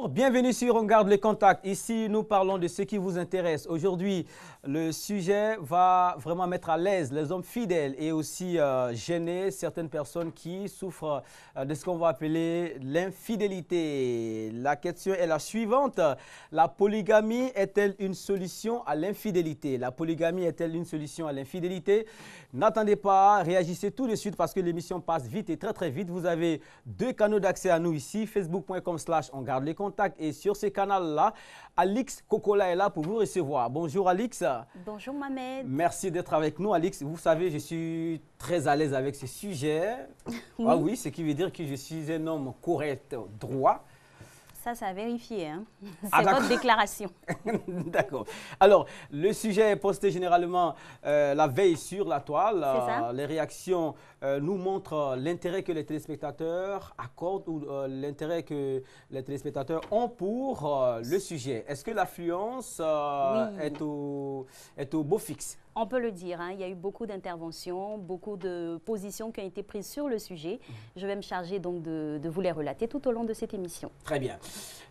Bonjour, bienvenue sur On garde les contacts. Ici, nous parlons de ce qui vous intéresse. Aujourd'hui, le sujet va vraiment mettre à l'aise les hommes fidèles et aussi gêner certaines personnes qui souffrent de ce qu'on va appeler l'infidélité. La question est la suivante. La polygamie est-elle une solution à l'infidélité? La polygamie est-elle une solution à l'infidélité? N'attendez pas, réagissez tout de suite parce que l'émission passe vite et très très vite. Vous avez deux canaux d'accès à nous ici, facebook.com/on garde les contacts, et sur ces canaux-là, Alix Kokola est là pour vous recevoir. Bonjour Alix. Bonjour Mohamed. Merci d'être avec nous Alix. Vous savez, je suis très à l'aise avec ce sujet. Oui. Ah oui, ce qui veut dire que je suis un homme correct, droit. Ça a vérifié, hein? Ah, C'est votre déclaration. D'accord. Alors, le sujet est posté généralement la veille sur la toile. Les réactions nous montrent l'intérêt que les téléspectateurs accordent ou l'intérêt que les téléspectateurs ont pour le sujet. Est-ce que l'affluence est au beau fixe? On peut le dire, hein, il y a eu beaucoup d'interventions, beaucoup de positions qui ont été prises sur le sujet. Je vais me charger donc de vous les relater tout au long de cette émission. Très bien.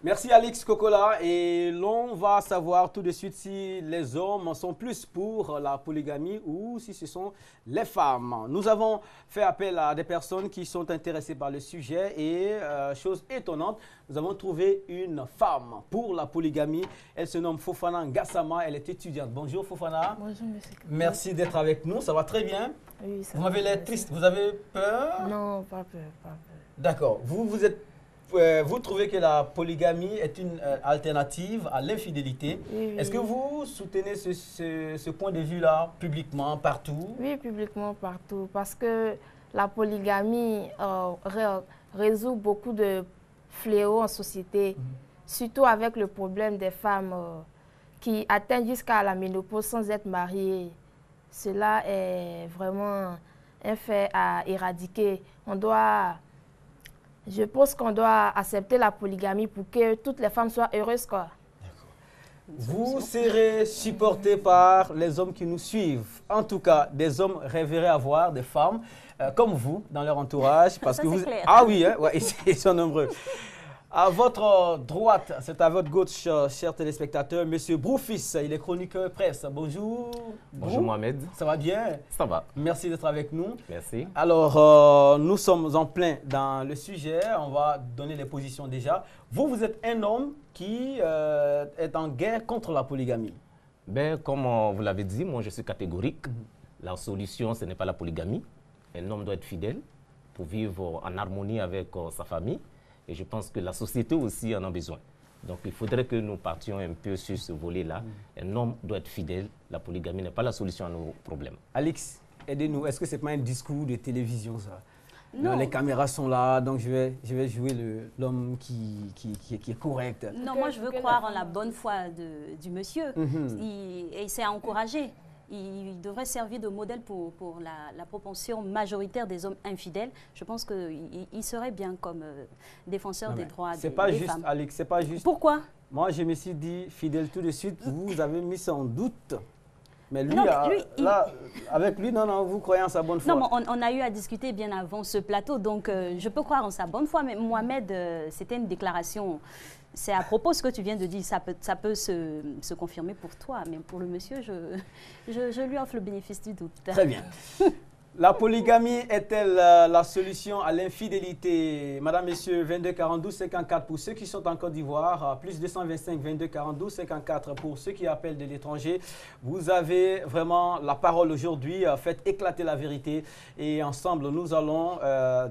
Merci Alix Kokola. Et l'on va savoir tout de suite si les hommes sont plus pour la polygamie ou si ce sont les femmes. Nous avons fait appel à des personnes qui sont intéressées par le sujet et, chose étonnante, nous avons trouvé une femme pour la polygamie. Elle se nomme Fofana Ngassama, elle est étudiante. Bonjour Fofana. Bonjour monsieur. Merci d'être avec nous, ça va très bien? Oui, ça va. Vous m'avez l'air triste, vous avez peur? Non, pas peur, pas peur. D'accord. Vous trouvez que la polygamie est une alternative à l'infidélité. Oui, Est-ce que vous soutenez ce point de vue-là publiquement, partout? Oui, publiquement, partout. Parce que la polygamie résout beaucoup de fléaux en société, surtout avec le problème des femmes qui atteignent jusqu'à la ménopause sans être mariées. Cela est vraiment un fait à éradiquer. Je pense qu'on doit accepter la polygamie pour que toutes les femmes soient heureuses, quoi. Vous serez supporté par les hommes qui nous suivent. En tout cas, des hommes rêveraient avoir des femmes comme vous dans leur entourage. Parce que vous... Clair. Ah oui, hein? Ouais, ils sont nombreux. À votre droite, c'est à votre gauche, chers téléspectateurs, Monsieur Broufis, il est chroniqueur presse. Bonjour. Bonjour Mohamed. Ça va bien? Ça va. Merci d'être avec nous. Merci. Alors, nous sommes en plein dans le sujet. On va donner les positions déjà. Vous êtes un homme qui est en guerre contre la polygamie. Ben, comme vous l'avez dit, moi je suis catégorique. La solution, ce n'est pas la polygamie. Un homme doit être fidèle pour vivre en harmonie avec sa famille. Et je pense que la société aussi en a besoin. Donc il faudrait que nous partions un peu sur ce volet-là. Un homme doit être fidèle. La polygamie n'est pas la solution à nos problèmes. Alix, aidez-nous. Est-ce que ce n'est pas un discours de télévision, ça? Non. Les caméras sont là, donc je vais jouer l'homme qui est correct. Non, moi je veux croire en la bonne foi du monsieur. Et c'est à encourager. Il devrait servir de modèle pour la propension majoritaire des hommes infidèles. Je pense qu'il serait bien comme défenseur des droits des femmes. Alex, c'est pas juste. Pourquoi? Moi, je me suis dit fidèle tout de suite. Vous avez mis ça en doute. Mais lui, avec lui, non, vous croyez en sa bonne foi? Non, mais on a eu à discuter bien avant ce plateau, donc je peux croire en sa bonne foi. Mais Mohamed, c'était une déclaration. C'est à propos de ce que tu viens de dire, ça peut se confirmer pour toi, mais pour le monsieur, je lui offre le bénéfice du doute. Très bien. La polygamie est-elle la solution à l'infidélité? Madame, Messieurs, 22 42 54 pour ceux qui sont en Côte d'Ivoire, plus 225 22 42 54 pour ceux qui appellent de l'étranger. Vous avez vraiment la parole aujourd'hui. Faites éclater la vérité et ensemble, nous allons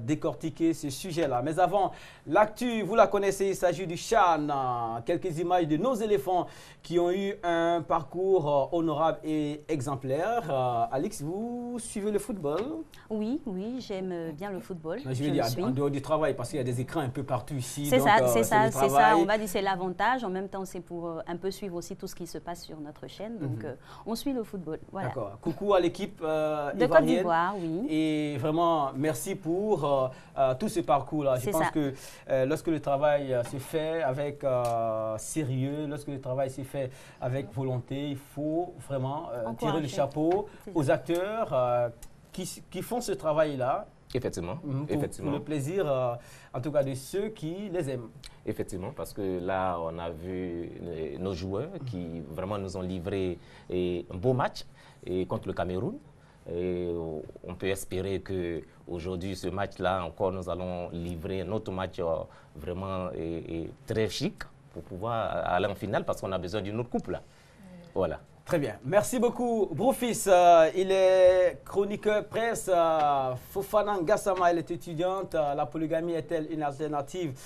décortiquer ce sujet-là. Mais avant, l'actu, vous la connaissez, il s'agit du CHAN. Quelques images de nos éléphants qui ont eu un parcours honorable et exemplaire. Alix, vous suivez le football? Oui, j'aime bien le football. Je veux dire, en dehors du travail, parce qu'il y a des écrans un peu partout ici. C'est ça. On va dire c'est l'avantage. En même temps, c'est pour un peu suivre aussi tout ce qui se passe sur notre chaîne. Donc, on suit le football. Voilà. D'accord. Coucou à l'équipe de Côte d'Ivoire, oui. Et vraiment, merci pour tout ce parcours-là. Je pense que lorsque le travail se fait avec sérieux, lorsque le travail se fait avec volonté, il faut vraiment tirer le chapeau aux acteurs qui font ce travail-là Effectivement. Pour le plaisir, en tout cas, de ceux qui les aiment. Effectivement, parce que là, on a vu nos joueurs qui vraiment nous ont livré un beau match contre le Cameroun. Et on peut espérer qu'aujourd'hui, ce match-là, encore, nous allons livrer un autre match vraiment très chic pour pouvoir aller en finale parce qu'on a besoin d'une autre coupe là. Voilà. Très bien. Merci beaucoup, Broufis. Il est chroniqueur presse. Fofana Gassama, elle est étudiante. La polygamie est-elle une alternative?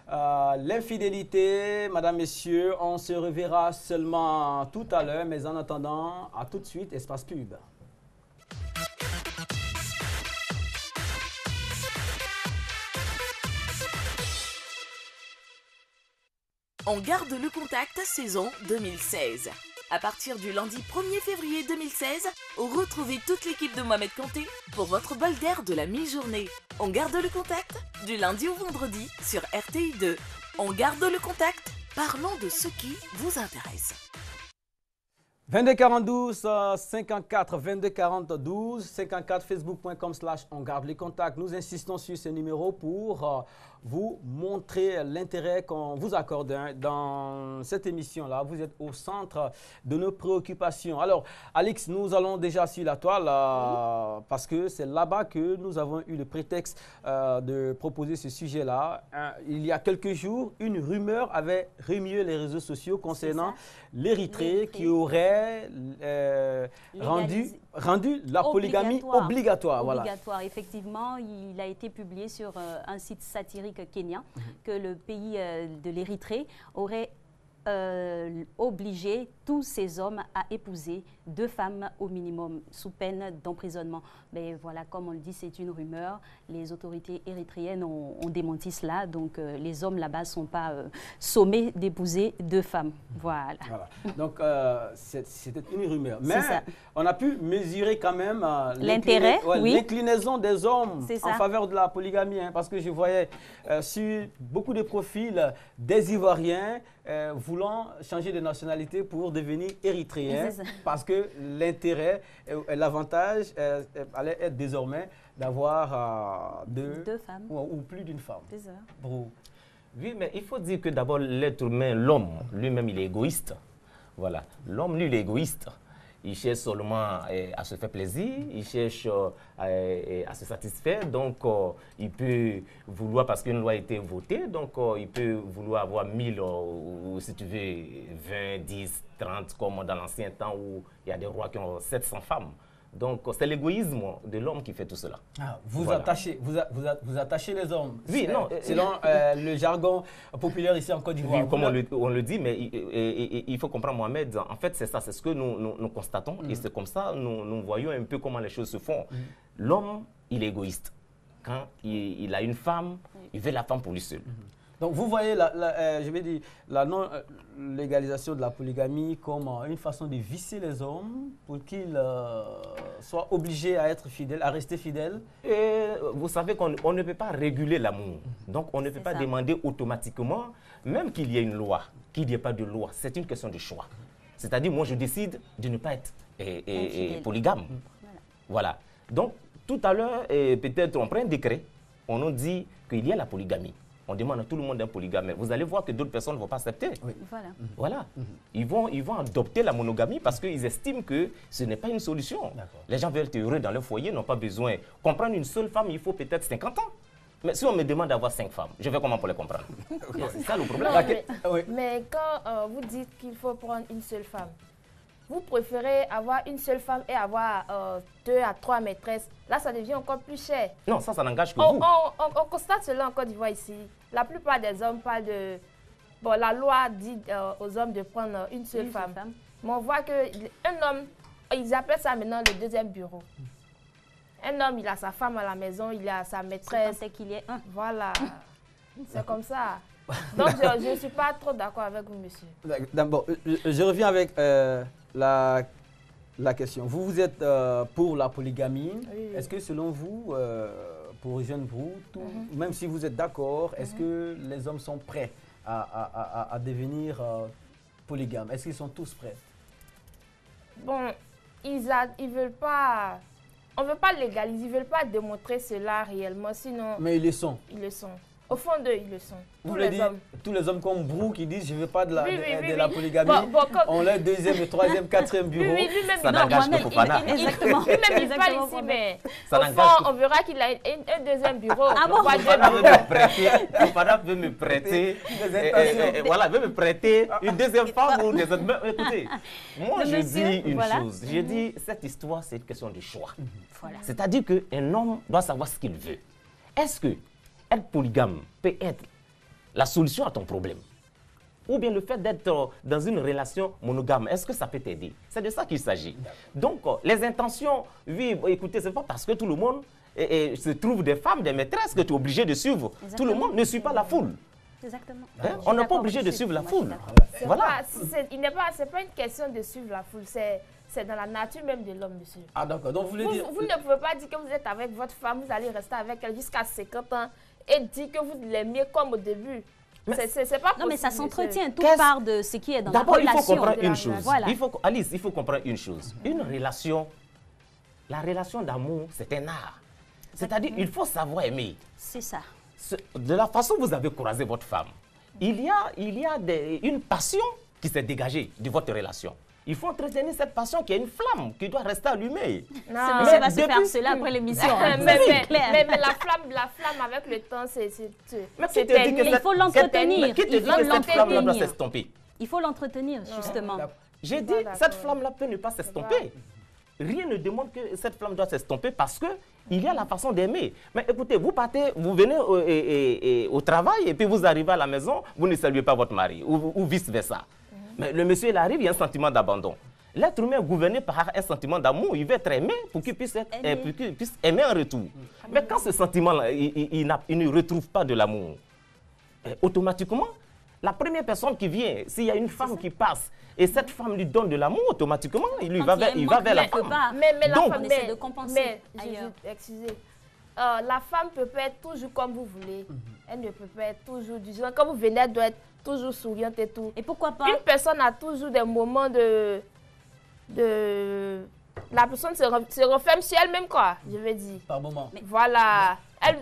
L'infidélité, madame, messieurs, on se reverra seulement tout à l'heure. Mais en attendant, à tout de suite, espace pub. On garde le contact saison 2016. À partir du lundi 1er février 2016, retrouvez toute l'équipe de Mohamed Kanté pour votre bol d'air de la mi-journée. On garde le contact du lundi au vendredi sur RTI 2. On garde le contact, parlons de ce qui vous intéresse. 22 42 54 22 42 54 facebook.com/on garde les contacts. Nous insistons sur ce numéro pour vous montrer l'intérêt qu'on vous accorde dans cette émission-là. Vous êtes au centre de nos préoccupations. Alors, Alix, nous allons déjà sur la toile parce que c'est là-bas que nous avons eu le prétexte de proposer ce sujet-là. Il y a quelques jours, une rumeur avait remué les réseaux sociaux concernant l'Érythrée qui aurait rendu la polygamie obligatoire. Obligatoire, voilà. Effectivement, il a été publié sur un site satirique kenyan que le pays de l'Érythrée aurait obligé tous ces hommes à épouser 2 femmes au minimum sous peine d'emprisonnement. Mais voilà, comme on le dit, c'est une rumeur. Les autorités érythréennes ont démenti cela. Donc les hommes là-bas ne sont pas sommés d'épouser 2 femmes. Voilà. Donc c'était une rumeur. Mais on a pu mesurer quand même l'intérêt, l'inclinaison des hommes en faveur de la polygamie. Parce que je voyais sur beaucoup de profils des Ivoiriens voulant changer de nationalité pour devenir érythréens parce que l'intérêt, l'avantage allait être désormais d'avoir 2 femmes ou plus d'une femme. Oui, mais il faut dire que d'abord l'être humain, l'homme, lui-même, il est égoïste. Voilà, l'homme, lui, il est égoïste. Il cherche seulement à se faire plaisir, il cherche à se satisfaire. Donc, il peut vouloir, parce qu'une loi a été votée, donc il peut vouloir avoir 1000 ou si tu veux 20, 10, 30, comme dans l'ancien temps où il y a des rois qui ont 700 femmes. Donc, c'est l'égoïsme de l'homme qui fait tout cela. Vous attachez les hommes. Oui, non. Selon le jargon populaire ici en Côte d'Ivoire. Oui, comme on le dit, mais il faut comprendre, Mohamed, en fait, c'est ça, c'est ce que nous constatons. Et c'est comme ça, nous voyons un peu comment les choses se font. L'homme, il est égoïste. Quand il a une femme, il veut la femme pour lui seul. Donc, vous voyez, je vais dire, la non-légalisation de la polygamie comme une façon de visser les hommes pour qu'ils soient obligés à être fidèles, à rester fidèles. Et vous savez qu'on ne peut pas réguler l'amour. Donc, on ne peut pas demander automatiquement, même qu'il y ait une loi, qu'il n'y ait pas de loi. C'est une question de choix. C'est-à-dire, moi, je décide de ne pas être polygame. Voilà. Donc, tout à l'heure, peut-être on prend un décret, on nous dit qu'il y a la polygamie. On demande à tout le monde un polygame. Mais vous allez voir que d'autres personnes ne vont pas accepter. Voilà. Ils vont adopter la monogamie parce qu'ils estiment que ce n'est pas une solution. Les gens veulent être heureux dans leur foyer, n'ont pas besoin. Comprendre une seule femme, il faut peut-être 50 ans. Mais si on me demande d'avoir 5 femmes, je vais comment pour les comprendre? C'est ça le problème. Mais quand vous dites qu'il faut prendre une seule femme, vous préférez avoir une seule femme et avoir 2 à 3 maîtresses. Là, ça devient encore plus cher. Non, ça n'engage que vous. On constate cela en Côte d'Ivoire ici. La plupart des hommes parlent de... Bon, la loi dit aux hommes de prendre une seule femme. Mais on voit qu'un homme, ils appellent ça maintenant le deuxième bureau. Un homme, il a sa femme à la maison, il a sa maîtresse. C'est qu'il y ait un. Voilà. C'est comme ça. Donc, je ne suis pas trop d'accord avec vous, monsieur. D'abord, je reviens avec la question. Vous êtes pour la polygamie. Est-ce que selon vous, pour Jeune Brou, même si vous êtes d'accord, est-ce que les hommes sont prêts à devenir polygames? Est-ce qu'ils sont tous prêts? Bon, ils veulent pas on ne veut pas légaliser, ils ne veulent pas démontrer cela réellement, sinon... Mais ils le sont. Ils le sont. Au fond d'eux, ils le sont. Vous voulez dire, tous les hommes comme Brou qui disent je ne veux pas de la polygamie, on leur deuxième, troisième, quatrième bureau. Ça n'engage que Fofana. Exactement. Lui-même, il parle ici, mais ça au fond, on verra qu'il a un deuxième bureau. Fofana veut me prêter, voilà, veut me prêter une deuxième femme ou des autres. Écoutez, moi je dis une chose. Je dis, cette histoire, c'est une question de choix. C'est-à-dire qu'un homme doit savoir ce qu'il veut. Est-ce que être polygame peut être la solution à ton problème? Ou bien le fait d'être dans une relation monogame, est-ce que ça peut t'aider? C'est de ça qu'il s'agit. Donc, les intentions, oui, écoutez, ce n'est pas parce que tout le monde se trouve des femmes, des maîtresses que tu es obligé de suivre. Exactement. Tout le monde ne suit pas la foule. Exactement. Hein? On n'est pas obligé de suivre la foule. Voilà. C'est pas une question de suivre la foule, c'est dans la nature même de l'homme, monsieur. Ah d'accord, donc vous voulez dire... Vous ne pouvez pas dire que vous êtes avec votre femme, vous allez rester avec elle jusqu'à 50 ans et dire que vous l'aimiez comme au début. C'est pas possible. Non, mais ça s'entretient, tout part de ce qui est dans la relation. D'abord, il faut comprendre une chose. Voilà. Alice, il faut comprendre une chose. Une relation, la relation d'amour, c'est un art. C'est-à-dire, il faut savoir aimer. C'est ça. De la façon dont vous avez croisé votre femme, il y a une passion qui s'est dégagée de votre relation. Il faut entretenir cette passion qui est une flamme qui doit rester allumée. Ce monsieur va se faire cela après l'émission. mais la flamme avec le temps, il faut l'entretenir. Qui te dit que cette flamme-là doit s'estomper? Il faut l'entretenir, justement. J'ai dit, cette flamme-là peut ne pas s'estomper. Rien ne demande que cette flamme doit s'estomper parce qu'il y a la façon d'aimer. Mais écoutez, vous partez, vous venez au travail et puis vous arrivez à la maison, vous ne saluez pas votre mari ou vice-versa. Mais le monsieur, il arrive, il y a un sentiment d'abandon. L'être humain est gouverné par un sentiment d'amour. Il veut être aimé pour qu'il puisse aimer en retour. Mais quand ce sentiment-là, il ne retrouve pas de l'amour, automatiquement, la première personne qui vient, s'il y a une femme qui passe, et cette femme lui donne de l'amour, automatiquement, il va vers la femme. Mais la Donc, femme, on essaie de compenser excusez, la femme peut pas être toujours comme vous voulez. Elle ne peut pas être toujours du genre. Quand vous venez, elle doit être toujours souriante et tout. Et pourquoi pas? Une personne a toujours des moments la personne se referme sur elle-même, quoi, je veux dire. Par moment. Voilà. Elle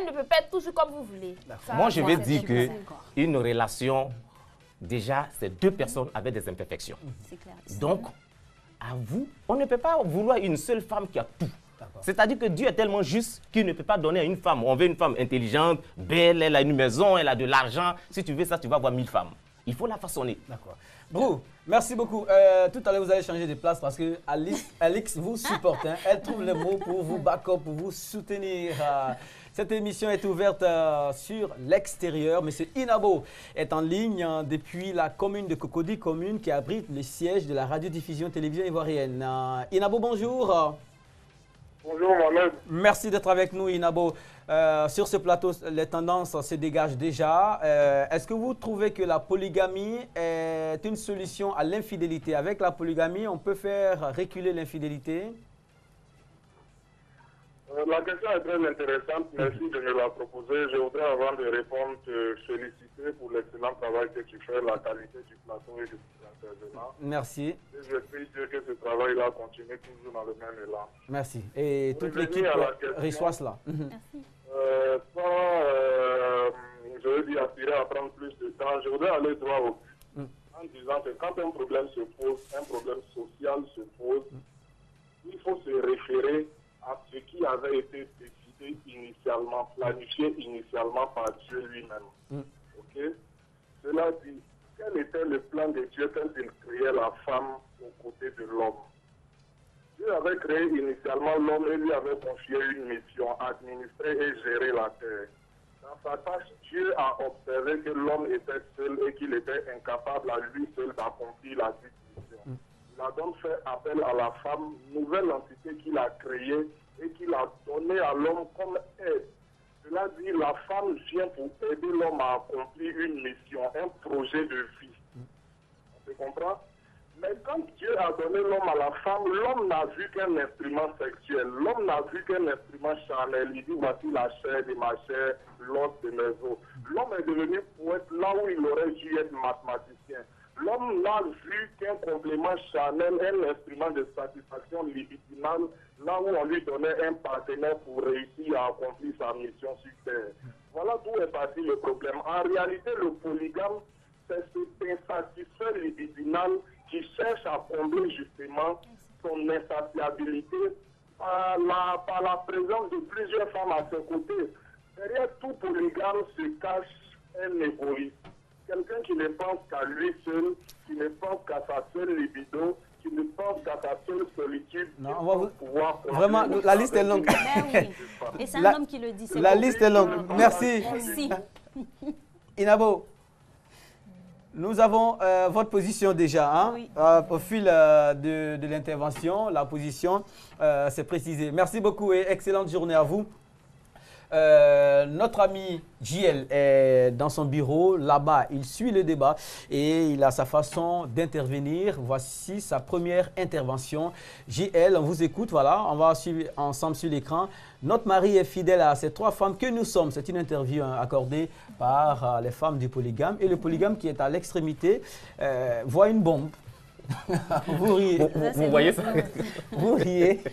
ne peut pas être toujours comme vous voulez. Moi, je vais dire qu'une relation, déjà, c'est deux personnes avec des imperfections. C'est clair. Donc, à vous, on ne peut pas vouloir une seule femme qui a tout. C'est-à-dire que Dieu est tellement juste qu'il ne peut pas donner à une femme. On veut une femme intelligente, belle, elle a une maison, elle a de l'argent. Si tu veux ça, tu vas avoir 1000 femmes. Il faut la façonner. D'accord. Brou, merci beaucoup. Tout à l'heure, vous allez changer de place parce que Alix vous supporte. Hein. Elle trouve les mots pour vous back-up, pour vous soutenir. Cette émission est ouverte sur l'extérieur. Monsieur Inabo est en ligne depuis la commune de Cocody, commune qui abrite le siège de la radiodiffusion télévision ivoirienne. Inabo, bonjour. Bonjour Mohamed. Merci d'être avec nous, Inabo. Sur ce plateau, les tendances se dégagent déjà. Est-ce que vous trouvez que la polygamie est une solution à l'infidélité? Avec la polygamie, on peut faire reculer l'infidélité? La question est très intéressante. Merci de me la proposer. Je voudrais, avant de répondre, te féliciter pour l'excellent travail que tu fais, la qualité du plateau et de tes intervenants. merci. Et je prie Dieu que ce travail-là continue toujours dans le même élan. Merci. Et toute l'équipe reçoit cela. Merci. Je veux dire, aspirer à prendre plus de temps, je voudrais aller droit au but. En disant que quand un problème se pose, un problème social se pose, il faut se référer à ce qui avait été décidé initialement, planifié initialement par Dieu lui-même. Ok? Cela dit, quel était le plan de Dieu quand il créait la femme aux côtés de l'homme? Dieu avait créé initialement l'homme et lui avait confié une mission, administrer et gérer la terre. Dans sa tâche, Dieu a observé que l'homme était seul et qu'il était incapable à lui seul d'accomplir la mission. Il a donc fait appel à la femme, nouvelle entité qu'il a créée et qu'il a donnée à l'homme comme aide. Cela dit, la femme vient pour aider l'homme à accomplir une mission, un projet de vie. On se comprend? Mais quand Dieu a donné l'homme à la femme, l'homme n'a vu qu'un instrument sexuel. L'homme n'a vu qu'un instrument charnel. Il dit, voici la chair de ma chair, l'os de mes os. L'homme est devenu poète là où il aurait dû être mathématicien. L'homme n'a vu qu'un complément charnel, un instrument de satisfaction libidinale là où on lui donnait un partenaire pour réussir à accomplir sa mission sur Terre. Voilà d'où est parti le problème. En réalité, le polygame, c'est cet insatisfait libidinal qui cherche à combler justement son insatiabilité par la présence de plusieurs femmes à ses côtés. Derrière tout polygame se cache un égoïste. Quelqu'un qui ne pense qu'à lui seul, qui ne pense qu'à sa seule libido, qui ne pense qu'à sa seule solitude. Non, on va vraiment, la liste est longue. Ben oui. Et c'est un homme qui le dit. La liste est longue. Merci. Merci. Inabo, nous avons votre position déjà. Hein? Oui. Au fil de l'intervention, la position s'est précisée. Merci beaucoup et excellente journée à vous. Notre ami JL est dans son bureau, là-bas, il suit le débat et il a sa façon d'intervenir. Voici sa première intervention. JL, on vous écoute, voilà, on va suivre ensemble sur l'écran. Notre mari est fidèle à ces 3 femmes que nous sommes. C'est une interview accordée par les femmes du polygame. Et le polygame qui est à l'extrémité voit une bombe. Vous riez. Vous voyez ça? Vous riez.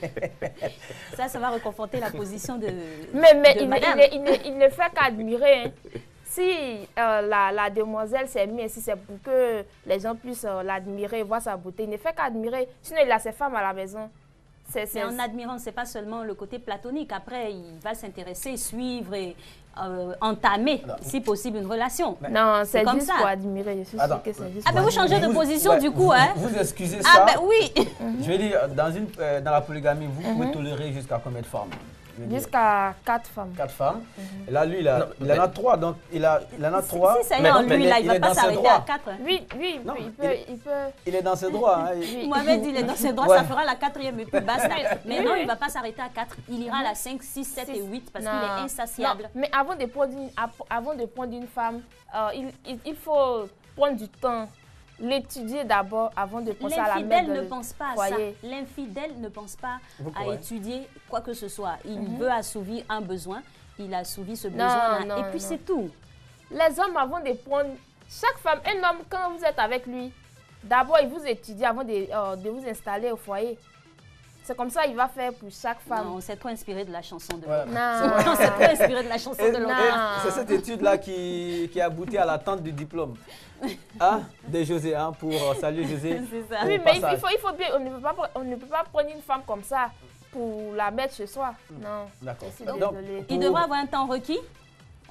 Ça va reconforter la position de Mais madame. il ne fait qu'admirer. Hein. Si la demoiselle s'est mise ici, c'est pour que les gens puissent l'admirer, voir sa beauté. Il ne fait qu'admirer. Sinon, il a ses femmes à la maison. Mais en admirant, ce n'est pas seulement le côté platonique. Après, il va s'intéresser, suivre et entamer, si possible, une relation. Non, c'est comme juste ça. pour admirer. Je suis sûre que c'est juste Ah, ben vous changez de position du coup, hein? Vous excusez ça. Ah, ben oui. Je vais dire, dans la polygamie, vous pouvez tolérer jusqu'à combien de femmes? Jusqu'à 4 femmes. 4 femmes. Et là, lui, il en a 3. Donc, il en a 3. Si ça y est en lui, là, il ne va pas s'arrêter à 4. Oui, Non, il peut. Il est dans ses droits. Hein. Mohamed, il est dans ses droits, Ouais. ça fera la 4e et puis basta. Mais non, il ne va pas s'arrêter à 4. Il ira à la 5, 6, 7 et 8 parce qu'il est insatiable. Non, mais avant de prendre une femme, il faut prendre du temps, l'étudier d'abord avant de penser à la mettre L'infidèle dans ne le pense pas à foyer. ça. L'infidèle ne pense pas Pourquoi, à ouais. étudier quoi que ce soit. Il veut assouvir un besoin. Il a assouvi ce besoin-là. non, Et puis non. c'est tout. Les hommes, avant de prendre... Chaque femme, un homme, quand vous êtes avec lui, d'abord, il vous étudie avant de vous installer au foyer. C'est comme ça il va faire pour chaque femme. Non, on s'est trop inspiré de la chanson de Voilà. l'autre. Non. On s'est trop inspiré de la chanson Et- de l'autre. Non. C'est cette étude-là qui a abouti à l'attente du diplôme. Hein, de José, hein, pour saluer José. C'est ça. Au Oui, mais passage. il faut bien... On ne peut pas prendre une femme comme ça pour la mettre chez soi. Non. D'accord. Je suis Donc, désolée. Il devra avoir un temps requis.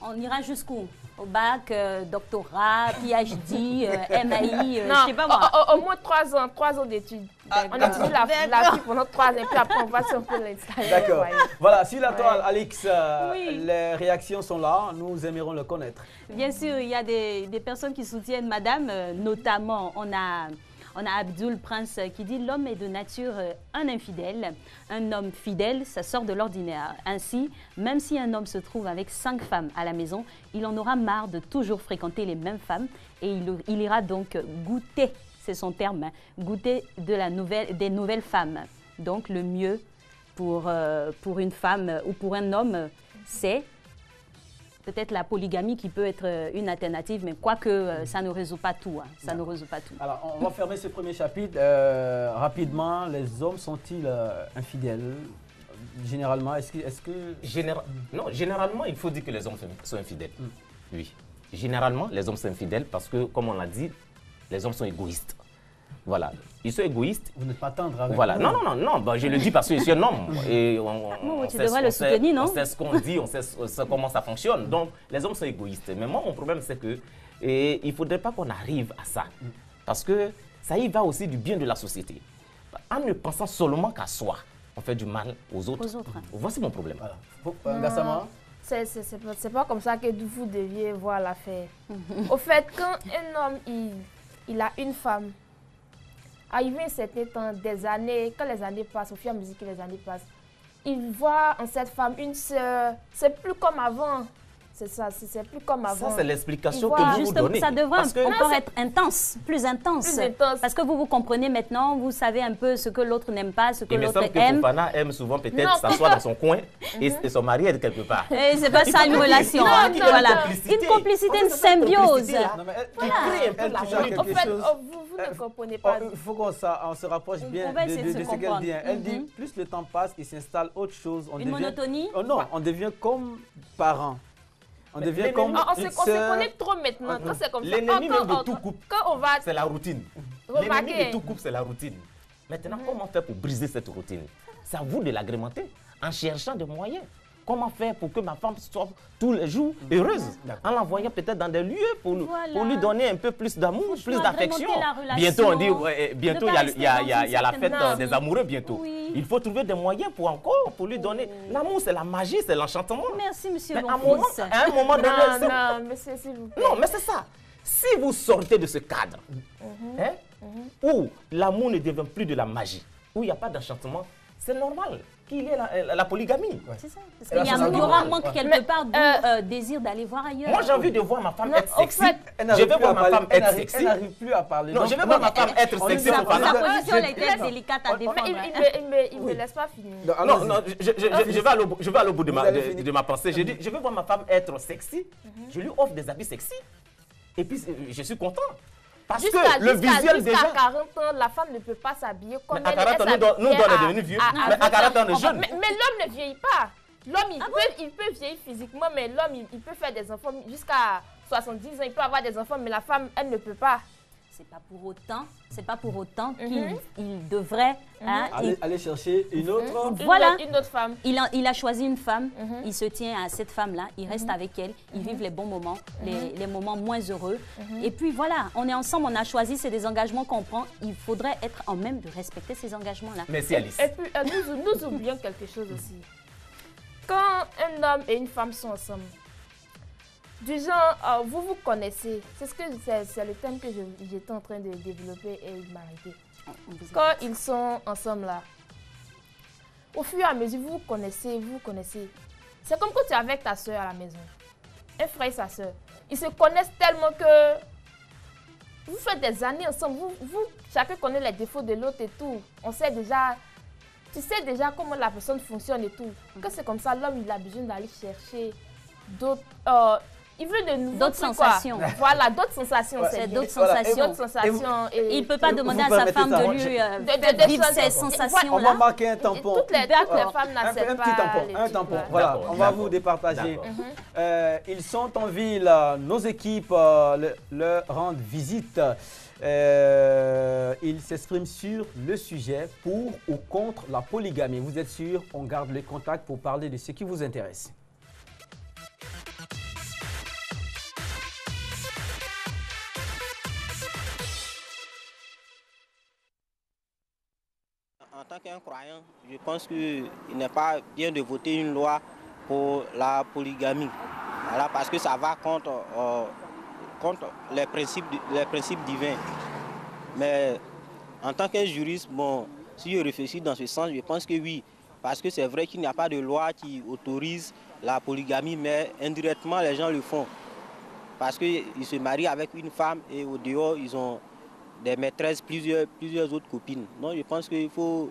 On ira jusqu'où? Au bac, doctorat, PhD, MAI, je sais pas moi. Au moins 3 ans, 3 ans d'études. On étudie la fille pendant 3 ans et puis après on va si on peut l'installer. D'accord. au foyer. Voilà, sur la toile, Alix, Oui. les réactions sont là. Nous aimerons le connaître. Bien sûr, il y a des personnes qui soutiennent madame, notamment on a Abdul Prince qui dit « L'homme est de nature un infidèle. Un homme fidèle, ça sort de l'ordinaire. Ainsi, même si un homme se trouve avec 5 femmes à la maison, il en aura marre de toujours fréquenter les mêmes femmes et il ira donc goûter, c'est son terme, hein, goûter des nouvelles femmes. Donc le mieux pour une femme ou pour un homme, c'est peut-être la polygamie qui peut être une alternative, mais quoique ça ne résout pas tout. Hein, ça ne résout pas tout. Alors, on va fermer ce premier chapitre. Rapidement, les hommes sont-ils infidèles? Généralement, est-ce que... Non, généralement, il faut dire que les hommes sont infidèles. Oui. Généralement, les hommes sont infidèles parce que, comme on l'a dit, les hommes sont égoïstes. Voilà. Ils sont égoïstes. Vous n'êtes pas tendre avec Voilà. nous. Non. Bah, je le dis parce que je suis un homme. Et tu devrais le soutenir, non? On sait ce qu'on dit, on sait comment ça fonctionne. Donc, les hommes sont égoïstes. Mais moi, mon problème, c'est que il ne faudrait pas qu'on arrive à ça. Parce que ça y va aussi du bien de la société. En ne pensant seulement qu'à soi, on fait du mal aux autres. Voici mon problème. Voilà. Gassama? C'est pas comme ça que vous deviez voir l'affaire. Au fait, quand un homme il a une femme, arrivé un certain temps, des années, quand les années passent, au fur et à mesure que les années passent, il voit en cette femme une sœur. C'est plus comme avant. C'est ça, c'est plus comme avant. Ça, c'est l'explication Ils que voient- vous Justement, donnez. ça devrait Parce que encore être intense, plus intense. Plus intense. Parce que vous comprenez maintenant, vous savez un peu ce que l'autre n'aime pas, ce que il me l'autre semble que aime. Fofana aime souvent peut-être Non. s'asseoir dans son coin et son mari est quelque part. Et c'est pas ça une relation. Non, hein. non, Voilà. complicité. Une complicité, En fait, une c'est cette symbiose. complicité-là. Non, mais elle, Qui crée un peu elle la touche à moitié. quelque En fait, chose. vous ne comprenez pas. Il faut qu'on se rapproche On bien pouvait essayer de de se ce qu'elle comprendre. dit. Elle dit, Mhm. plus le temps passe, il s'installe autre chose. On Une monotonie? Oh non, on devient comme parents. On devient l'ennemi- comme On se une sœur. connaît trop maintenant. Quand c'est comme ça. L'ennemi Quand- même de quand- tout couple, Quand on va... c'est la routine. Remarquez. L'ennemi de tout couple, c'est la routine. Maintenant, comment faire pour briser cette routine? C'est à vous de l'agrémenter en cherchant des moyens. Comment faire pour que ma femme soit tous les jours heureuse? En l'envoyant peut-être dans des lieux pour lui donner un peu plus d'amour, plus d'affection. agrémenter la relation, Bientôt, on dit, bientôt, ne il pas y a la rester fête dans une des amoureux bientôt. Oui. Il faut trouver des moyens pour lui donner. L'amour, c'est la magie, c'est l'enchantement. Merci, monsieur Mais à un moment donné, c'est- Non, monsieur, s'il vous plaît. non, mais c'est ça. Si vous sortez de ce cadre, hein, où l'amour ne devient plus de la magie, où il n'y a pas d'enchantement, c'est normal qu'il y ait la polygamie. C'est ça. Parce Et là, qu'il y a ça un va grand mal. manque quelque Mais, part du désir d'aller voir ailleurs. Moi, j'ai envie de voir ma femme Non, être au sexy. fait, Elle Je n'arrive vais plus à voir ma parler. femme Elle être n'arrive- sexy. Elle n'arrive plus à parler. Non, Donc, je vais voir ma femme être on sexy. lui a- Fofana. Sa position J'ai- était délicate à Mais défendre. il me laisse pas finir. Donc, Non, allons-y. non, je vais aller au bout de Vous allez de finir. ma pensée. Je dis, je vais voir ma femme être sexy. Je lui offre des habits sexy. Et puis, je suis content. Parce que le visuel jusqu'à déjà... 40 ans, la femme ne peut pas s'habiller comme Mais à elle 40 ans, nous, on est devenus vieux. Mais à 40 ans, on est jeunes. Mais l'homme ne vieillit pas. L'homme, il peut vieillir physiquement, mais l'homme, il peut faire des enfants jusqu'à 70 ans. Il peut avoir des enfants, mais la femme, elle ne peut pas. C'est pas pour autant qu'il devrait. Hein, Allez chercher une autre. Voilà. Une autre femme. Il a choisi une femme, il se tient à cette femme-là, il reste avec elle, ils vivent les bons moments, les moments moins heureux. Et puis voilà, on est ensemble, on a choisi, c'est des engagements qu'on prend. Il faudrait être en même de respecter ces engagements-là. Merci, Alice. Et puis, nous oublions quelque chose aussi. Quand un homme et une femme sont ensemble, du genre, vous vous connaissez. C'est le thème que j'étais en train de développer et il m'a arrêté. Quand ils sont ensemble là, au fur et à mesure, vous vous connaissez. C'est comme quand tu es avec ta soeur à la maison. Un frère et sa soeur. Ils se connaissent tellement que vous faites des années ensemble. Chacun connaît les défauts de l'autre et tout. On sait déjà... Tu sais déjà comment la personne fonctionne et tout. Quand c'est comme ça, l'homme, il a besoin d'aller chercher d'autres... il veut de nouveaux D'autres trucs, quoi. sensations. Voilà, d'autres sensations. Ouais. C'est bien. d'autres Voilà, et sensations. D'autres sensations. Il ne peut pas demander vous à sa permettez femme ça. de lui de vivre ces sensations. On va sensations-là. marquer un tampon. Toutes les D'accord. femmes Un n'acceptent pas petit tampon, les un trucs, tampon. là. Voilà, D'accord, on va d'accord. vous départager. D'accord. Ils sont en ville, nos équipes leur rendent visite. Ils s'expriment sur le sujet pour ou contre la polygamie. Vous êtes sûr, on garde le contact pour parler de ce qui vous intéresse. En tant qu'un croyant, je pense qu'il n'est pas bien de voter une loi pour la polygamie. Voilà, parce que ça va contre les principes divins. Mais en tant qu'un juriste, bon, si je réfléchis dans ce sens, je pense que oui. Parce que c'est vrai qu'il n'y a pas de loi qui autorise la polygamie, mais indirectement, les gens le font. Parce qu'ils se marient avec une femme et au dehors, ils ont des maîtresses, plusieurs autres copines. Donc je pense qu'il faut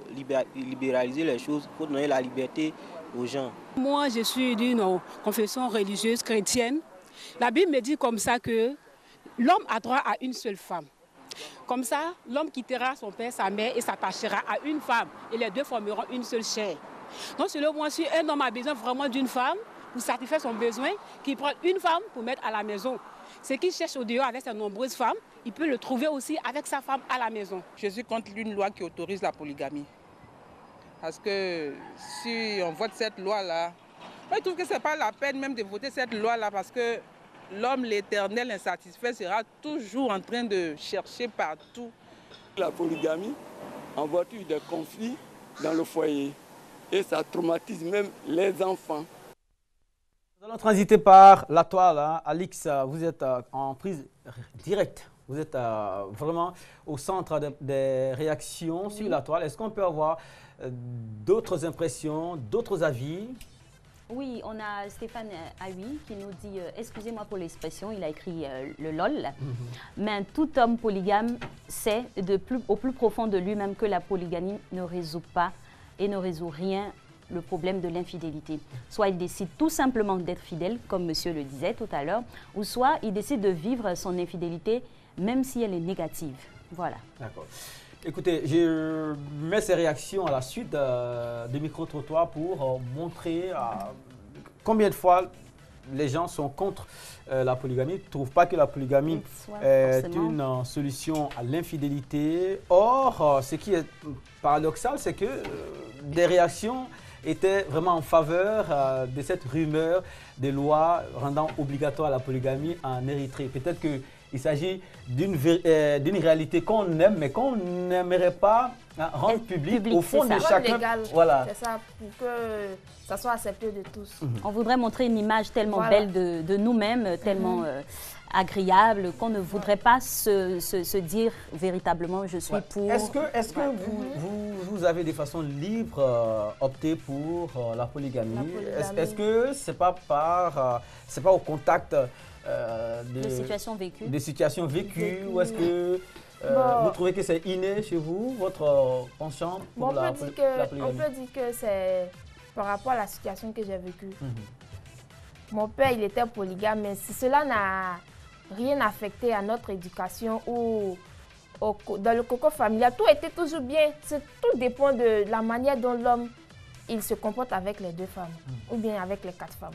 libéraliser les choses, il faut donner la liberté aux gens. Moi, je suis d'une confession religieuse chrétienne. La Bible me dit comme ça que l'homme a droit à une seule femme. Comme ça, l'homme quittera son père, sa mère et s'attachera à une femme. Et les deux formeront une seule chair. Donc selon moi, si un homme a besoin vraiment d'une femme pour satisfaire son besoin, qu'il prenne une femme pour mettre à la maison. Ce qu'il cherche au dehors avec ses nombreuses femmes, il peut le trouver aussi avec sa femme à la maison. Je suis contre une loi qui autorise la polygamie. Parce que si on vote cette loi-là, moi je trouve que ce n'est pas la peine même de voter cette loi-là parce que l'homme, l'éternel insatisfait, sera toujours en train de chercher partout. La polygamie envoie des conflits dans le foyer et ça traumatise même les enfants. Nous allons transiter par la toile. Hein. Alix, vous êtes en prise directe. Vous êtes vraiment au centre des réactions sur la toile. Est-ce qu'on peut avoir d'autres impressions, d'autres avis Oui, on a Stéphane Aoui qui nous dit, excusez-moi pour l'expression, il a écrit le LOL, mais tout homme polygame sait au plus profond de lui-même que la polygamie ne résout pas et ne résout rien le problème de l'infidélité. Soit il décide tout simplement d'être fidèle, comme monsieur le disait tout à l'heure, ou soit il décide de vivre son infidélité même si elle est négative. Voilà. D'accord. Écoutez, je mets ces réactions à la suite de micro-trottoirs pour montrer combien de fois les gens sont contre la polygamie, ne trouvent pas que la polygamie est une solution à l'infidélité. Or, ce qui est paradoxal, c'est que des réactions étaient vraiment en faveur de cette rumeur des lois rendant obligatoire la polygamie en Érythrée. Peut-être qu'il s'agit d'une réalité qu'on aime, mais qu'on n'aimerait pas rendre public au fond de chacun. Voilà. C'est ça, pour que ça soit accepté de tous. On voudrait montrer une image tellement belle de nous-mêmes, tellement agréable, qu'on ne voudrait pas se dire véritablement « je suis pour ». Est-ce que vous avez des façons libres opter pour la polygamie? Est-ce que ce n'est pas, au contact de situations vécues. Des situations vécues, ou est-ce que vous trouvez que c'est inné chez vous, votre penchant pour la polygamie? On peut dire que c'est par rapport à la situation que j'ai vécue. Mon père, il était polygame, mais si cela n'a rien affecté à notre éducation ou dans le cocon familial, tout était toujours bien. Tout dépend de la manière dont l'homme il se comporte avec les 2 femmes ou bien avec les 4 femmes.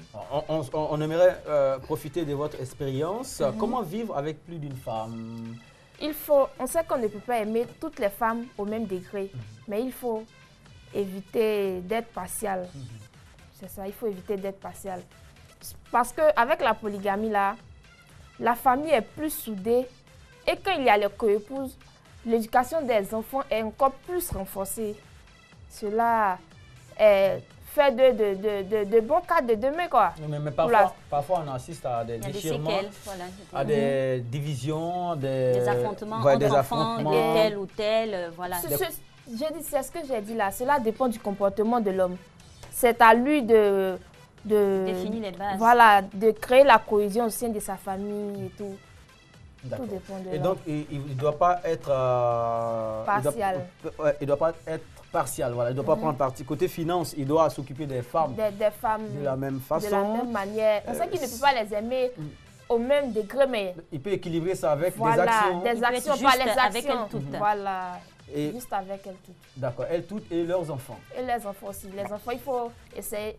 On aimerait profiter de votre expérience. Comment vivre avec plus d'une femme? On sait qu'on ne peut pas aimer toutes les femmes au même degré, mais il faut éviter d'être partial. C'est ça, il faut éviter d'être partial. Parce qu'avec la polygamie, là, la famille est plus soudée et quand il y a les coépouses, l'éducation des enfants est encore plus renforcée. Cela fait de bons cadres de demain, quoi. Mais parfois, on assiste à des déchirements, à des divisions, des affrontements entre enfants de tel ou tel. Voilà. C'est ce que j'ai dit là. Cela dépend du comportement de l'homme. C'est à lui de définir les bases. Voilà, de créer la cohésion au sein de sa famille et tout. Tout dépend de l'homme. Et donc, il ne doit pas être partial. Il doit pas être partial, voilà. Il ne doit pas prendre parti. Côté finance, il doit s'occuper des femmes. Des femmes de la même façon. De la même manière. On sait qu'il ne peut pas les aimer au même degré, mais... Il peut équilibrer ça avec des actions. Des actions, pas les actions. Avec elles toutes. Voilà. Et juste avec elles toutes. D'accord. Elles toutes et leurs enfants. Et les enfants aussi. Les enfants, il faut essayer...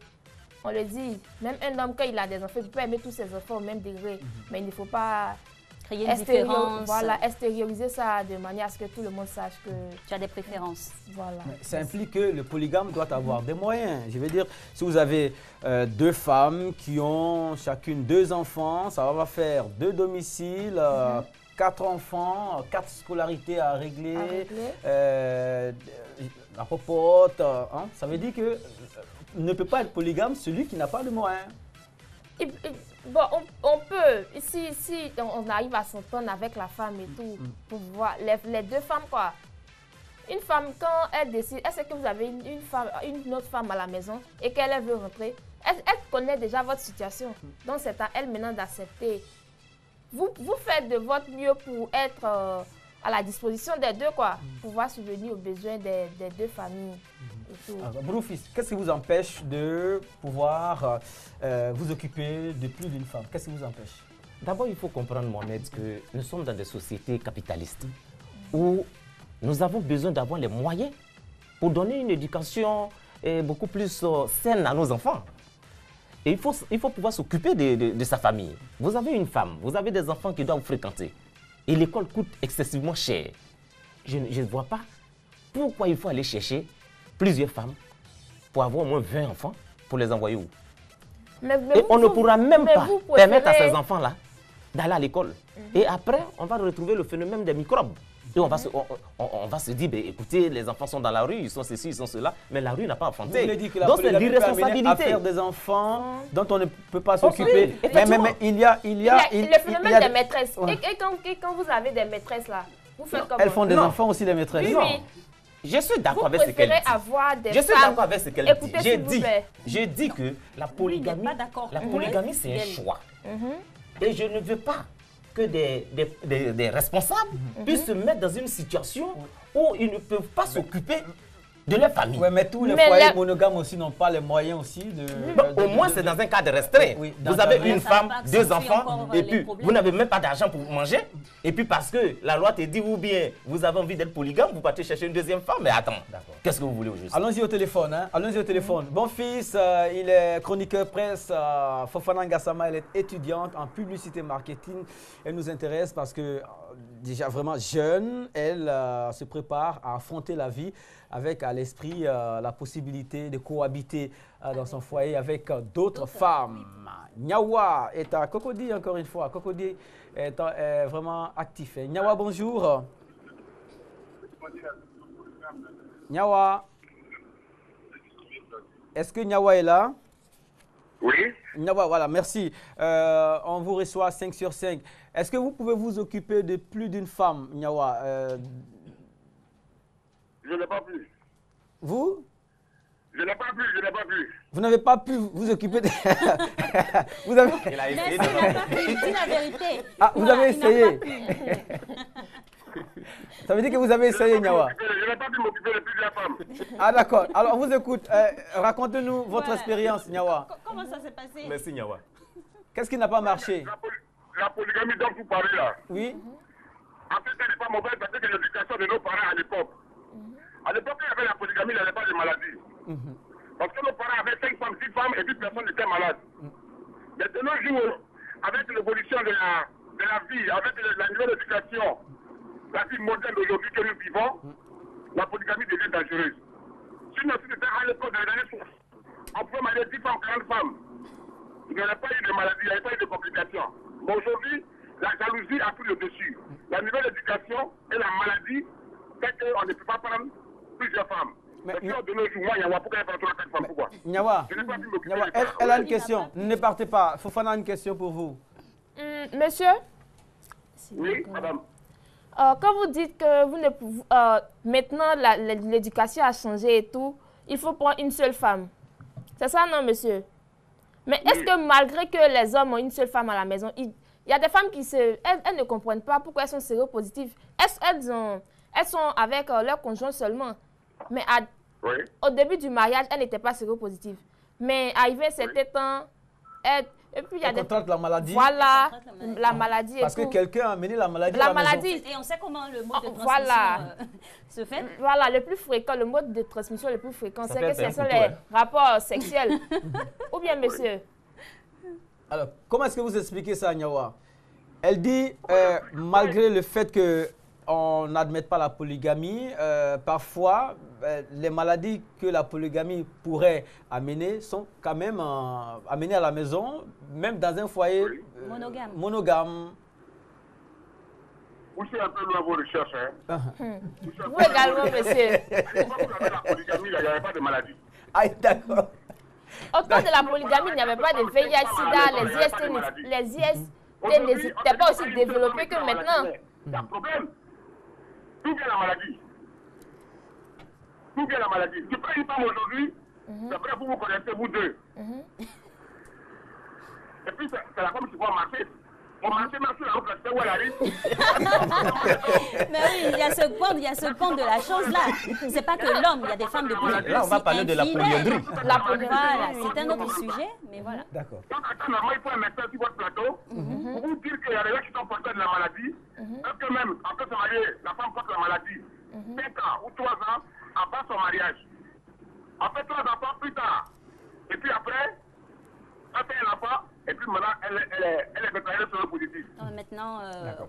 On le dit, même un homme, quand il a des enfants, il peut aimer tous ses enfants au même degré. Mais il ne faut pas... Créer une différence. Voilà, extérioriser ça de manière à ce que tout le monde sache que tu as des préférences. Voilà. Ça implique que le polygame doit avoir des moyens. Je veux dire, si vous avez 2 femmes qui ont chacune 2 enfants, ça va faire 2 domiciles, 4 enfants, 4 scolarités à régler, la popote. Ça veut dire que ne peut pas être polygame celui qui n'a pas de moyens. Bon, on peut, si on arrive à s'entendre avec la femme et tout, pour voir les 2 femmes, quoi. Une femme, quand elle décide, est-ce que vous avez une autre femme à la maison et qu'elle veut rentrer, elle connaît déjà votre situation. Donc, c'est à elle maintenant d'accepter. Vous faites de votre mieux pour être à la disposition des 2, quoi, pour pouvoir subvenir aux besoins des 2 familles. Broufis, qu'est-ce qui vous empêche de pouvoir vous occuper de plus d'une femme? Qu'est-ce qui vous empêche? D'abord, il faut comprendre, Mohamed, que nous sommes dans des sociétés capitalistes où nous avons besoin d'avoir les moyens pour donner une éducation beaucoup plus saine à nos enfants. Et il faut pouvoir s'occuper de sa famille. Vous avez une femme, vous avez des enfants qui doivent fréquenter. Et l'école coûte excessivement cher. Je ne vois pas pourquoi il faut aller chercher plusieurs femmes pour avoir au moins 20 enfants pour les envoyer où? Et on ne pourra même pas permettre à ces enfants-là d'aller à l'école. Et après, on va retrouver le phénomène des microbes. Et on va se dire, écoutez, les enfants sont dans la rue, ils sont ceci, ils sont cela, mais la rue n'a pas enfanté. Vous voulez dire que la polygamie peut amener à faire des enfants dont on ne peut pas s'occuper. Mais il y a le phénomène des maîtresses. Et quand vous avez des maîtresses là, vous faites comment? Elles font des enfants aussi, les maîtresses. Oui. Je suis d'accord avec ce Vous qu'elle préférez dit. avoir des Je suis femmes. d'accord avec ce qu'elle dit. Écoutez, s'il vous plaît. J'ai dit que la polygamie, c'est un choix. Et je ne veux pas que des responsables puissent se mettre dans une situation où ils ne peuvent pas s'occuper de leur famille. Oui, mais tous les foyers monogames aussi n'ont pas les moyens aussi de... Au moins, c'est dans un cadre restreint. Oui, vous avez une femme, 2 enfants, et puis vous n'avez même pas d'argent pour manger. Et puis parce que la loi te dit, ou bien vous avez envie d'être polygame, vous partez chercher une deuxième femme. Mais attends, qu'est-ce que vous voulez au juste? Allons-y au téléphone. Hein? Allons-y au téléphone. Bon fils, il est chroniqueur presse. Fofana Ngassama, elle est étudiante en publicité marketing. Elle nous intéresse parce que, déjà vraiment jeune, elle se prépare à affronter la vie avec à l'esprit la possibilité de cohabiter dans son foyer avec d'autres femmes. Nyawa est à Cocody encore une fois. Cocody est vraiment actif. Nyawa, bonjour. Nyawa. Est-ce que Nyawa est là? Oui. Nyawa, voilà, merci. On vous reçoit 5 sur 5. Est-ce que vous pouvez vous occuper de plus d'une femme, Nyawa? Je n'ai pas pu. Vous? Je n'ai pas pu, je n'ai pas pu. Vous n'avez pas pu vous occuper de... vous avez... Il a essayé de dis la vérité. Ah, vous avez essayé. Ça veut dire que vous avez essayé, Nyawa. Je n'ai pas pu m'occuper de plusieurs femmes. Ah, d'accord. Alors, on vous écoute. Racontez-nous votre expérience, Nyawa. Comment ça s'est passé? Merci, Nyawa. Qu'est-ce qui n'a pas marché? La polygamie dont vous parlez là. Oui. En fait, elle n'est pas mauvaise parce que l'éducation de nos parents à l'époque. À l'époque, il y avait la polygamie, il n'y avait pas de maladie. Parce que nos parents avaient 5 femmes, 6 femmes et puis personne n'était malade. Mais de nos jours, avec l'évolution de la vie, avec la nouvelle éducation, la vie moderne d'aujourd'hui que nous vivons, la polygamie devient dangereuse. Sinon, si c'était à l'époque des années 60, on pouvait marier 10 femmes, 40 femmes. Il n'y aurait pas eu de maladie, il n'y avait pas eu de complications. Mais aujourd'hui, la jalousie a pris le dessus. La nouvelle éducation et la maladie fait qu'on ne peut pas prendre plusieurs femmes. Mais de nos jours, moi, Nyawa, pourquoi il n'y a pas 3-4 femmes? Pourquoi? Nyawa, elle a une question. Ne partez pas. Fofana a une question pour vous. Monsieur? Oui, madame. Quand vous dites que vous ne pouvez, maintenant l'éducation a changé et tout, il faut prendre une seule femme. C'est ça, non, monsieur? Mais est-ce que malgré que les hommes ont une seule femme à la maison, il y a des femmes qui elles ne comprennent pas pourquoi elles sont séropositives. Elles sont avec leur conjoint seulement. Mais au début du mariage, elles n'étaient pas séropositives. Mais arrivé un certain temps, et puis il y a contrainte la maladie. Voilà, la maladie. Parce que quelqu'un a amené la maladie à la maladie. maison. Et on sait comment le mode de transmission se fait. Voilà, le plus fréquent, le mode de transmission le plus fréquent, c'est que ce sont les rapports sexuels. Ou bien, monsieur? Alors, comment est-ce que vous expliquez ça, Nyawa? Elle dit, malgré le fait qu'on n'admette pas la polygamie, parfois, les maladies que la polygamie pourrait amener sont quand même amenées à la maison, même dans un foyer monogame. Vous savez un peu loin vos recherches, hein? Vous également, monsieur. À l'époque où on avait la polygamie, il n'y avait pas de maladie. Ah, d'accord. Au temps de la polygamie, il n'y avait pas de VIH, SIDA, les IST n'étaient pas aussi développés que maintenant. Il y a un problème. D'où vient la maladie? D'où vient la maladie? Tu prends une femme aujourd'hui, après vous vous connaissez, vous deux. Et puis c'est la femme qui va marcher. On marche sur la route, c'est où elle arrive. Mais oui, il y a ce point de la chose là. C'est pas que l'homme, il y a des femmes de plus en plus. Là, on va parler de la polyandrie. Voilà, c'est un autre sujet, mais voilà. D'accord. Donc, normalement, il faut un médecin sur votre plateau pour vous dire qu'il y a des gens qui sont porteurs de la maladie. Que même, après se marier, la femme porte la maladie. 5 ans ou 3 ans après son mariage. Après 3 enfants plus tard. Et puis après, elle fait un enfant. Et puis maintenant, elle est déclarée séropositive. Maintenant,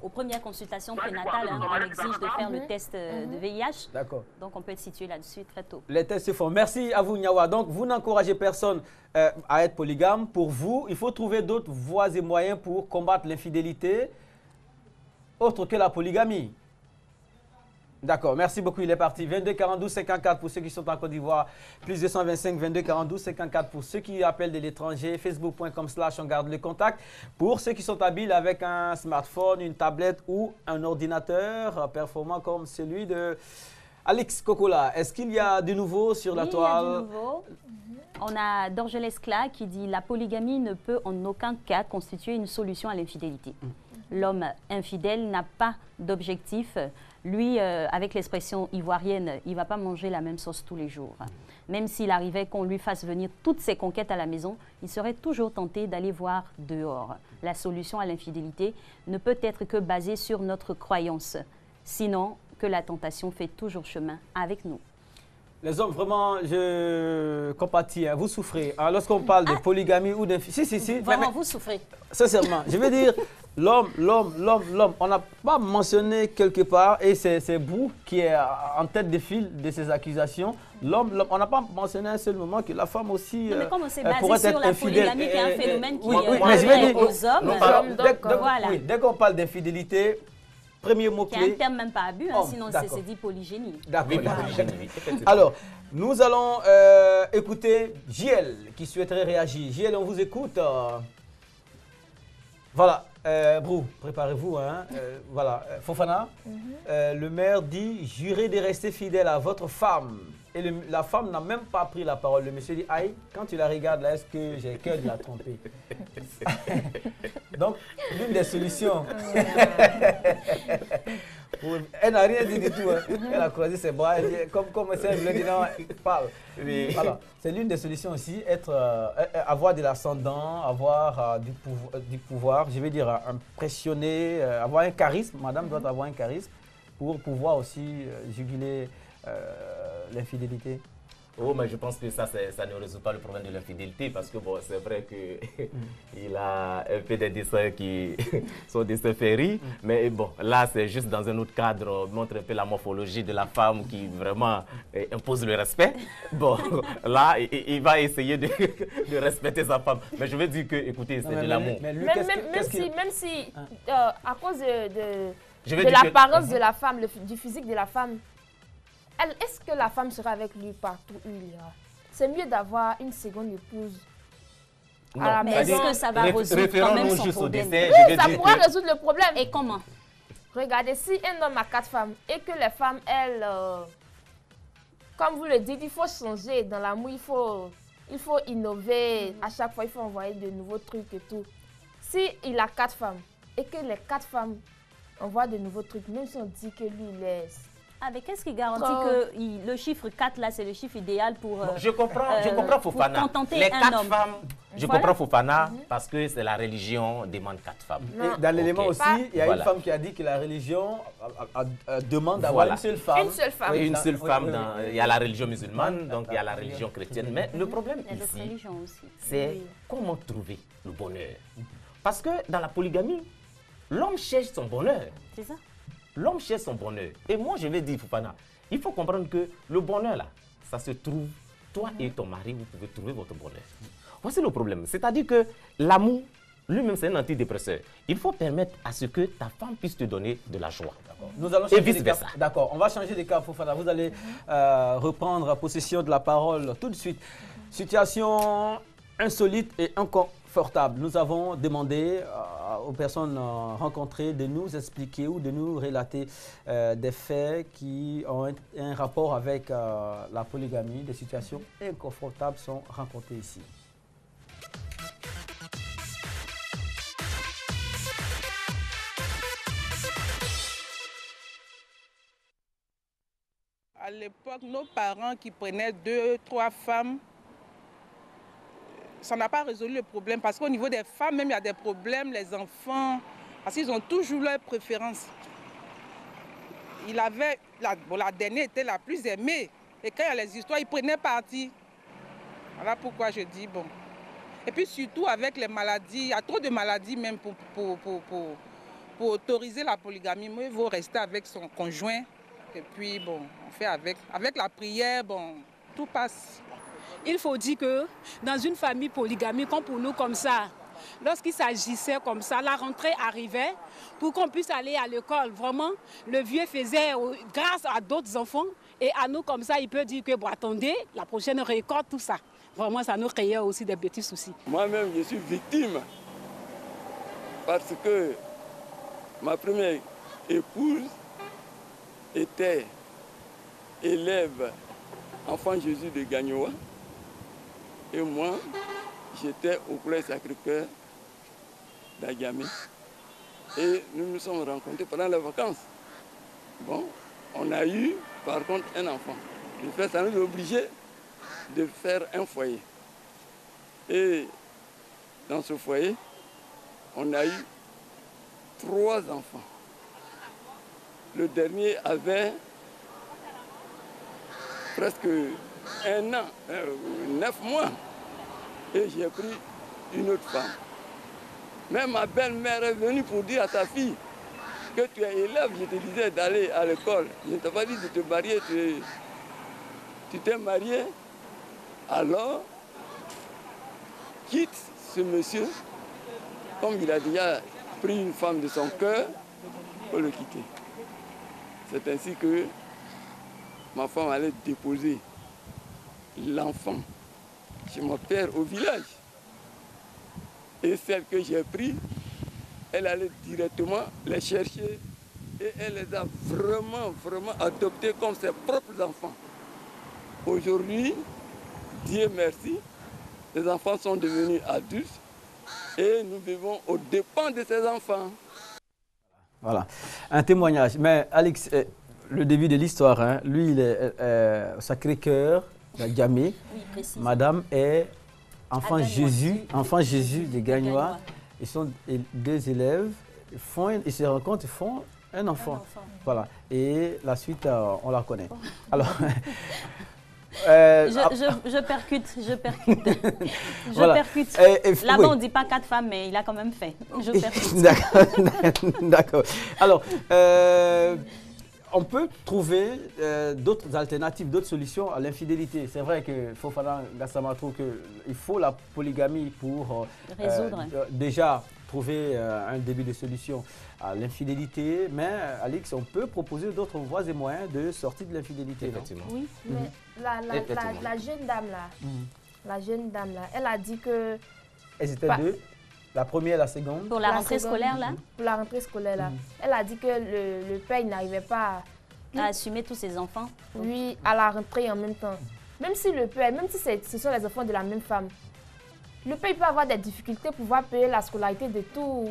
aux premières consultations prénatales, on exige de faire le test de VIH. D'accord. Donc, on peut être situé là-dessus très tôt. Les tests se font. Merci à vous, Nyawa. Donc, vous n'encouragez personne à être polygame. Pour vous, il faut trouver d'autres voies et moyens pour combattre l'infidélité, autre que la polygamie. D'accord, merci beaucoup, il est parti. 22 42 54 pour ceux qui sont en Côte d'Ivoire, plus 225 22 42 54 pour ceux qui appellent de l'étranger, facebook.com/on garde le contact. Pour ceux qui sont habiles avec un smartphone, une tablette ou un ordinateur performant comme celui de Alix Kokola, est-ce qu'il y a du nouveau sur la toile? Il y a du nouveau. On a Dorgelès Cla qui dit « La polygamie ne peut en aucun cas constituer une solution à l'infidélité. L'homme infidèle n'a pas d'objectif. Lui, avec l'expression ivoirienne, il ne va pas manger la même sauce tous les jours. Même s'il arrivait qu'on lui fasse venir toutes ses conquêtes à la maison, il serait toujours tenté d'aller voir dehors. La solution à l'infidélité ne peut être que basée sur notre croyance. Sinon, que la tentation fait toujours chemin avec nous. » Les hommes, vraiment, je compatis, hein, vous souffrez. Hein, lorsqu'on parle de polygamie ou d'infidélité... Si. Vraiment, vous souffrez. Sincèrement, je veux dire, l'homme. On n'a pas mentionné quelque part, et c'est vous qui est en tête de file de ces accusations, l'homme, on n'a pas mentionné à un seul moment que la femme aussi non, mais comme on s'est basé sur la polygamie, qui est un phénomène qui est aux hommes. Dès qu'on parle d'infidélité, premier mot-clé. Qui est un terme même pas abus, hein, sinon c'est dit polygénie. D'accord. Alors, nous allons écouter JL qui souhaiterait réagir. JL, on vous écoute. Voilà, Brou, préparez-vous. Hein, voilà, Fofana, le maire dit « Jurez de rester fidèle à votre femme ». Et la femme n'a même pas pris la parole. Le monsieur dit « Aïe, quand tu la regardes là, est-ce que j'ai cœur de la tromper ?» Donc, l'une des solutions. Elle n'a rien dit du tout. Hein. Elle a croisé ses bras. Elle dit, comme elle lui dit non, parle. Voilà. C'est l'une des solutions aussi, avoir de l'ascendant, avoir du pouvoir, je vais dire impressionner, avoir un charisme. Madame doit avoir un charisme pour pouvoir aussi juguler l'infidélité. Oh, mais je pense que ça ne résout pas le problème de l'infidélité parce que bon, c'est vrai qu'il a un peu des dessins qui sont des dessins féeries, mais bon, là c'est juste dans un autre cadre, montre un peu la morphologie de la femme qui vraiment impose le respect. Bon, là, il va essayer de respecter sa femme. Mais je veux dire que, écoutez, c'est de l'amour. Même si à cause de l'apparence de la femme, du physique de la femme, est-ce que la femme sera avec lui partout où il ira? C'est mieux d'avoir une seconde épouse à la maison. Est-ce que ça va résoudre quand même son problème? Oui, ça pourra résoudre le problème. Et comment? Regardez, si un homme a 4 femmes et que les femmes, elles, comme vous le dites, il faut changer dans l'amour, il faut innover. À chaque fois, il faut envoyer de nouveaux trucs et tout. Si il a 4 femmes et que les 4 femmes envoient de nouveaux trucs, même si on dit que lui, il est... Avec qu'est-ce qui garantit que le chiffre 4 là, c'est le chiffre idéal pour je comprends Fofana. Pour contenter les 4 homme. Femmes, je comprends Fofana parce que c'est la religion demande 4 femmes. Et dans l'élément aussi, il y a une femme qui a dit que la religion demande d'avoir une seule femme. Une seule femme. Une seule femme, il y a la religion musulmane, donc il y a la religion chrétienne. Mais le problème ici, c'est comment trouver le bonheur. Parce que dans la polygamie, l'homme cherche son bonheur. C'est ça. L'homme cherche son bonheur. Et moi, je vais dire, Fofana, il faut comprendre que le bonheur, là, ça se trouve, toi et ton mari, vous pouvez trouver votre bonheur. Voici le problème. C'est-à-dire que l'amour, lui-même, c'est un antidépresseur. Il faut permettre à ce que ta femme puisse te donner de la joie. Nous allons et vice-versa. D'accord, on va changer de cap, Fofana. Vous allez reprendre possession de la parole tout de suite. Situation insolite et inconfortable. Nous avons demandé aux personnes rencontrées de nous expliquer ou de nous relater des faits qui ont un rapport avec la polygamie. Des situations inconfortables sont rencontrées ici. À l'époque, nos parents qui prenaient 2, 3 femmes, ça n'a pas résolu le problème parce qu'au niveau des femmes, même il y a des problèmes, les enfants, parce qu'ils ont toujours leurs préférences. Il avait, la dernière était la plus aimée. Et quand il y a les histoires, il prenait parti. Voilà pourquoi je dis bon. Et puis surtout avec les maladies, il y a trop de maladies même pour autoriser la polygamie. Mais il faut rester avec son conjoint. Et puis bon, on fait avec. Avec la prière, bon, tout passe. Il faut dire que dans une famille polygamie, comme pour nous comme ça, lorsqu'il s'agissait comme ça, la rentrée arrivait pour qu'on puisse aller à l'école. Vraiment, le vieux faisait grâce à d'autres enfants et à nous comme ça, il peut dire que bon, attendez, la prochaine récolte, tout ça. Vraiment, ça nous créait aussi des petits soucis. Moi-même, je suis victime parce que ma première épouse était élève Enfant Jésus de Gagnoa. Et moi, j'étais au Collège Sacré-Cœur d'Agamé. Et nous nous sommes rencontrés pendant les vacances. Bon, on a eu par contre un enfant. De fait, ça nous a obligés de faire un foyer. Et dans ce foyer, on a eu 3 enfants. Le dernier avait presque 1 an, 9 mois. Et j'ai pris une autre femme. Même ma belle-mère est venue pour dire à ta fille que tu es élève. Je te disais d'aller à l'école. Je ne t'ai pas dit de te marier. Tu t'es marié. Alors, quitte ce monsieur. Comme il a déjà pris une femme de son cœur, il faut le quitter. C'est ainsi que ma femme allait déposer l'enfant chez mon père au village. Et celle que j'ai prise, elle allait directement les chercher et elle les a vraiment adoptés comme ses propres enfants. Aujourd'hui, Dieu merci, les enfants sont devenus adultes et nous vivons aux dépens de ces enfants. Voilà, un témoignage. Mais Alex, le début de l'histoire, hein, lui, il est au Sacré-Cœur, Gamé. Oui, madame est enfant Jésus de Gagnoa. Ils sont 2 élèves, ils se rencontrent, ils font un enfant. Voilà, et la suite, on la connaît. Alors, je percute. Là-bas, on ne dit pas 4 femmes, mais il a quand même fait. Je percute. D'accord. Alors, on peut trouver d'autres alternatives, d'autres solutions à l'infidélité. C'est vrai que Fofana Gassama trouve qu'il faut la polygamie pour résoudre. Déjà trouver un début de solution à l'infidélité. Mais Alix, on peut proposer d'autres voies et moyens de sortir de l'infidélité. Effectivement. Oui, mais la jeune dame là, elle a dit que... Elles étaient 2. La première et la seconde. Pour la rentrée scolaire, là? Pour la rentrée scolaire, là. Elle a dit que le père n'arrivait pas à assumer tous ses enfants. Oui, à la rentrée en même temps. Même si le père, même si ce sont les enfants de la même femme, le père peut avoir des difficultés pour pouvoir payer la scolarité de tous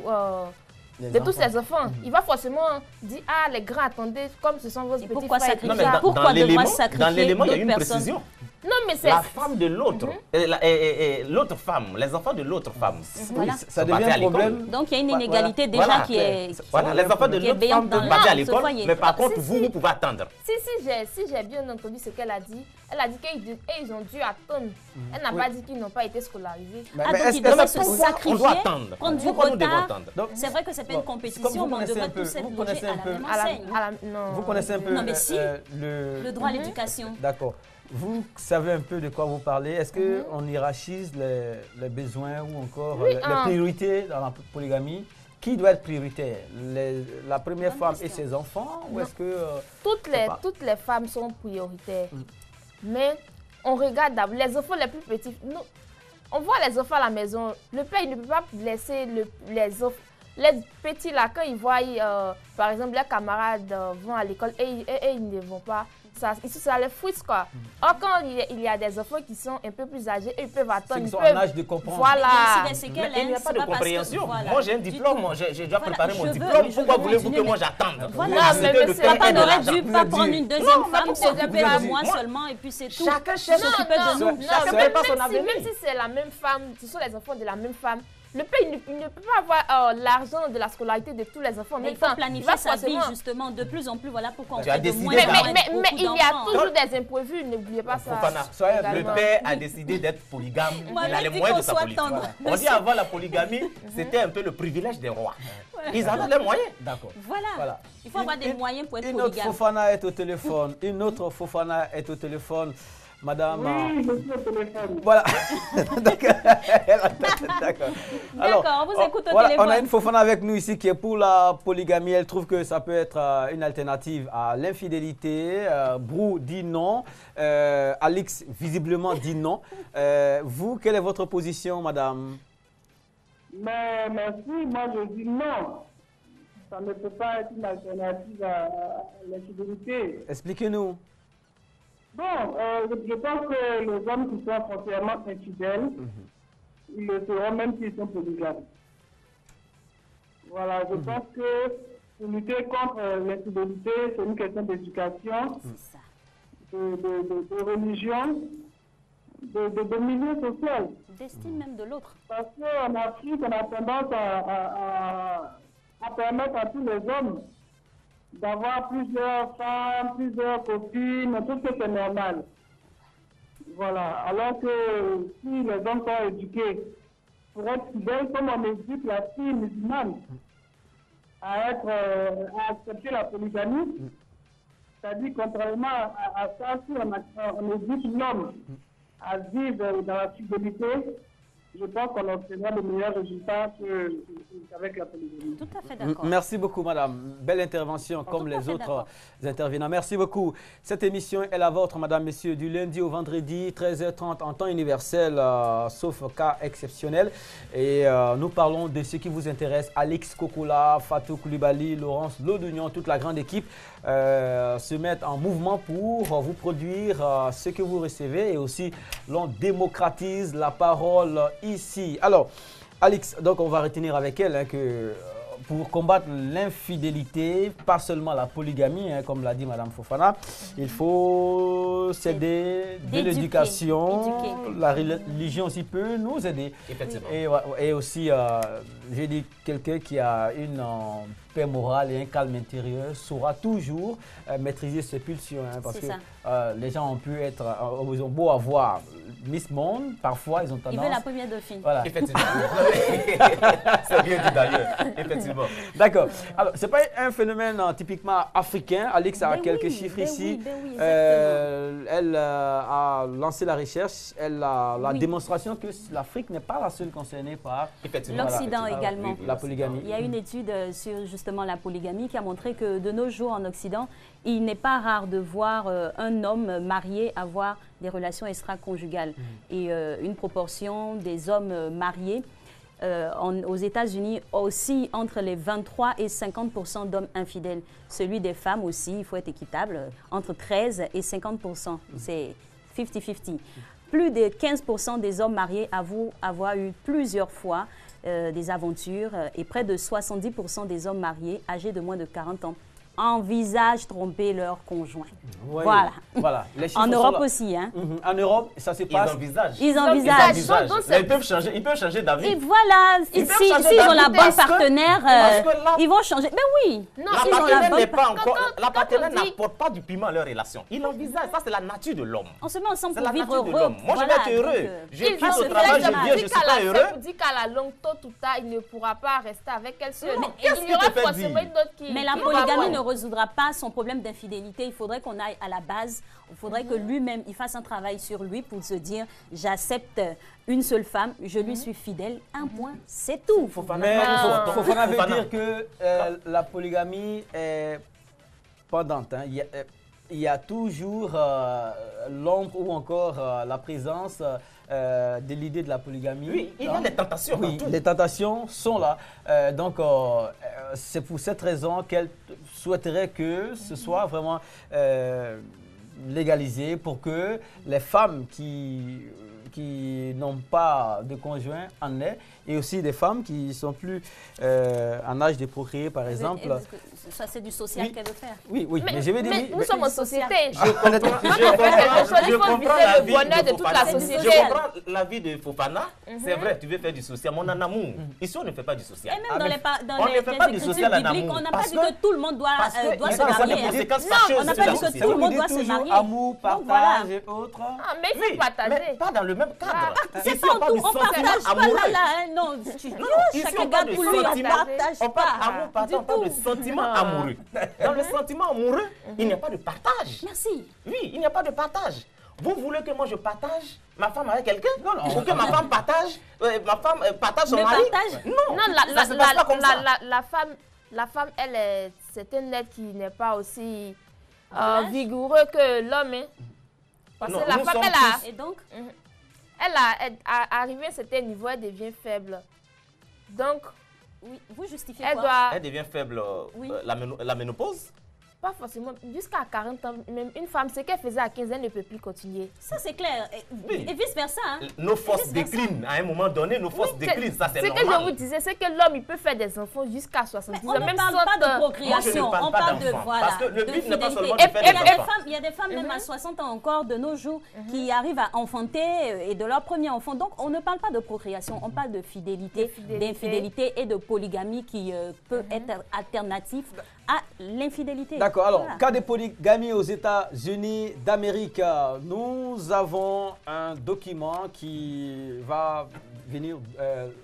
ses enfants. Il va forcément dire, ah, les grands, attendez, comme ce sont vos petits frères. Pourquoi devoir sacrifier dans l'élément, il y a une précision. Non, mais c'est... La femme de l'autre, l'autre femme, les enfants de l'autre femme. Voilà. Ça devient un problème. Donc il y a une inégalité déjà qui est... Voilà, les enfants de l'autre femme peuvent partir à l'école, mais par contre, vous pouvez attendre. Si j'ai bien entendu ce qu'elle a dit, elle a dit qu'ils ont dû attendre. Elle n'a pas dit qu'ils n'ont pas été scolarisés. Donc ils devaient se sacrifier, on doit attendre. Prendre du retard. C'est vrai que ce n'est pas une compétition, mais on devrait tous être logés à la même enseigne. Vous connaissez un peu le droit à l'éducation. D'accord. Vous savez un peu de quoi vous parlez. Est-ce qu'on hiérarchise les besoins ou encore les priorités dans la polygamie? Qui doit être prioritaire? La première femme et ses enfants? Ou est-ce que... Toutes les femmes sont prioritaires. Mais on regarde d'abord les enfants les plus petits. On voit les enfants à la maison. Le père il ne peut pas laisser les petits là, quand ils voient, par exemple, leurs camarades vont à l'école et ils ne vont pas. Ça les frustre quoi. Or, quand il y a des enfants qui sont un peu plus âgés, ils peuvent attendre. Ils sont en âge de comprendre. Voilà. Mais il n'y a pas de compréhension. Moi, j'ai un diplôme, j'ai déjà préparé mon diplôme. Pourquoi voulez-vous que moi j'attende? Voilà, papa n'aurait dû pas prendre une deuxième femme, s'occuper de moi seulement et puis c'est tout. Chacun cherche s'occuper de nous. Même si c'est la même femme, ce sont les enfants de la même femme. Le père il ne peut pas avoir l'argent de la scolarité de tous les enfants. Mais il faut planifier sa vie justement de plus en plus. Voilà pourquoi on fait de moins mais il y a toujours des imprévus, n'oubliez pas ça. Le père a décidé d'être polygame. Il a les moyens de sa politique. On dit avant la polygamie, c'était un peu le privilège des rois. Ils avaient les moyens. D'accord. Voilà. Il faut avoir des moyens pour être polygame. Une autre Fofana est au téléphone. Madame. Oui, je suis au téléphone. Voilà. D'accord. D'accord, on vous écoute au téléphone. On a une Fofana avec nous ici qui est pour la polygamie. Elle trouve que ça peut être une alternative à l'infidélité. Brou dit non. Alix, visiblement, dit non. Vous, quelle est votre position, madame? Mais merci, moi je dis non. Ça ne peut pas être une alternative à l'infidélité. Expliquez-nous. Bon, je pense que les hommes qui sont foncièrement infidèles, ils le seront même s'ils sont polygames. Voilà, je pense que pour lutter contre l'infidélité, c'est une question d'éducation, de religion, de milieu social. D'estime même de l'autre. Parce qu'en Afrique, on a tendance à permettre à tous les hommes d'avoir plusieurs femmes, plusieurs copines, on trouve que c'est normal. Voilà, alors que si les hommes sont éduqués pour être fidèles, comme on éduque la fille musulmane à accepter la polygamie, c'est-à-dire contrairement à ça, si on éduque l'homme à vivre dans la fidélité, je pense qu'on obtiendra de meilleurs résultats qu'avec la polygamie. Tout à fait d'accord. Merci beaucoup, madame. Belle intervention, comme les autres intervenants. Merci beaucoup. Cette émission est la vôtre, madame, messieurs, du lundi au vendredi, 13h30 en temps universel, sauf cas exceptionnel. Et nous parlons de ce qui vous intéresse. Alix Kokola, Fatou Koulibaly, Laurence Lodognon, toute la grande équipe se mettent en mouvement pour vous produire ce que vous recevez et aussi l'on démocratise la parole ici. Alors, Alix, donc on va retenir avec elle que pour combattre l'infidélité, pas seulement la polygamie, comme l'a dit Madame Fofana, il faut s'aider de l'éducation. La religion aussi peut nous aider. Et aussi, j'ai dit quelqu'un qui a une paix morale et un calme intérieur saura toujours maîtriser ses pulsions. Parce que les gens ont pu être, ils ont beau avoir Miss Monde, parfois ils ont tendance... Il veut la première dauphine. Voilà. Effectivement. C'est bien dit d'ailleurs. Effectivement. D'accord. Alors, ce n'est pas un phénomène typiquement africain. Alix a quelques chiffres ici. Elle a lancé la recherche, la démonstration que l'Afrique n'est pas la seule concernée par l'Occident également. La polygamie. Il y a une étude sur justement la polygamie qui a montré que de nos jours en Occident, il n'est pas rare de voir un homme marié avoir des relations extra-conjugales. Et une proportion des hommes mariés aux États-Unis aussi entre les 23 et 50% d'hommes infidèles. Celui des femmes aussi, il faut être équitable, entre 13 et 50%. C'est 50-50. Plus de 15% des hommes mariés avouent avoir eu plusieurs fois des aventures et près de 70% des hommes mariés âgés de moins de 40 ans envisagent tromper leur conjoint. Oui, voilà. En Europe aussi. Hein. En Europe, ça se passe. Ils envisagent. Ils peuvent changer d'avis. Et voilà, s'ils ont la bonne partenaire, ils vont changer. Mais oui. La partenaire n'apporte pas du piment à leur relation. Ils envisagent. Ça, c'est la nature de l'homme. On se met ensemble pour vivre heureux. Moi, je vais être heureux. Je quitte au travail, je viens, je ne suis pas heureux. On dit qu'à la longue, tôt ou tard, il ne pourra pas rester avec elle seule. Qu'est-ce qui te fait dire? Mais la polygamie ne résoudra pas son problème d'infidélité. Il faudrait qu'on aille à la base. Il faudrait que lui-même, il fasse un travail sur lui pour se dire, j'accepte une seule femme, je lui suis fidèle, un point, c'est tout. Mais Fofana veut dire que la polygamie est pendante. Hein. Il y a toujours l'ombre ou encore la présence de l'idée de la polygamie. Oui, il y a des tentations. Oui, les tentations sont là. Donc, c'est pour cette raison qu'elle souhaiterait que ce soit vraiment légalisé pour que les femmes qui n'ont pas de conjoint en aient, et aussi des femmes qui sont plus en âge de procréer, par exemple. Ça, c'est du social qu'elle veut faire. Oui, mais je vais dire... Nous sommes en société. Je comprends l'avis de Fofana. C'est vrai, tu veux faire du social, mais on en amour. Ici, on ne fait pas du social. Et même dans les écritures bibliques, on n'a pas dit que tout le monde doit se marier. On n'a pas dit que tout le monde doit se marier. Amour, partage et autres. Mais il faut partager. Mais pas dans le même cadre. C'est pas tout, on partage pas là. Non, chacun garde pour lui, on partage pas. On parle de sentiments amoureux. Dans le sentiment amoureux, il n'y a pas de partage. Merci. Oui, il n'y a pas de partage. Vous voulez que moi je partage ma femme avec quelqu'un? Non. Ou que ma femme partage son mari? Non, ça se passe pas comme ça. La femme, c'est un être qui n'est pas aussi vigoureux que l'homme. Parce que la femme, et donc, elle a arrivé à un certain niveau, elle devient faible. Donc, oui, vous justifiez elle quoi? Elle devient faible, la ménopause? Pas forcément. Jusqu'à 40 ans, même une femme, ce qu'elle faisait à 15 ans, elle ne peut plus continuer. Ça, c'est clair. Et vice-versa. Hein. Nos forces déclinent. À un moment donné, nos forces déclinent. Ça, c'est normal. Ce que je vous disais, c'est que l'homme, il peut faire des enfants jusqu'à 70 ans. On ne parle pas de procréation. On parle de, voilà, parce que le but n'est pas seulement de faire des enfants. Il y a des femmes, même à 60 ans encore, de nos jours, qui arrivent à enfanter et de leur premier enfant. Donc, on ne parle pas de procréation. On parle de fidélité, d'infidélité et de polygamie qui peut être alternatif à l'infidélité. D'accord. Alors, cas de polygamie aux États-Unis d'Amérique, nous avons un document qui va venir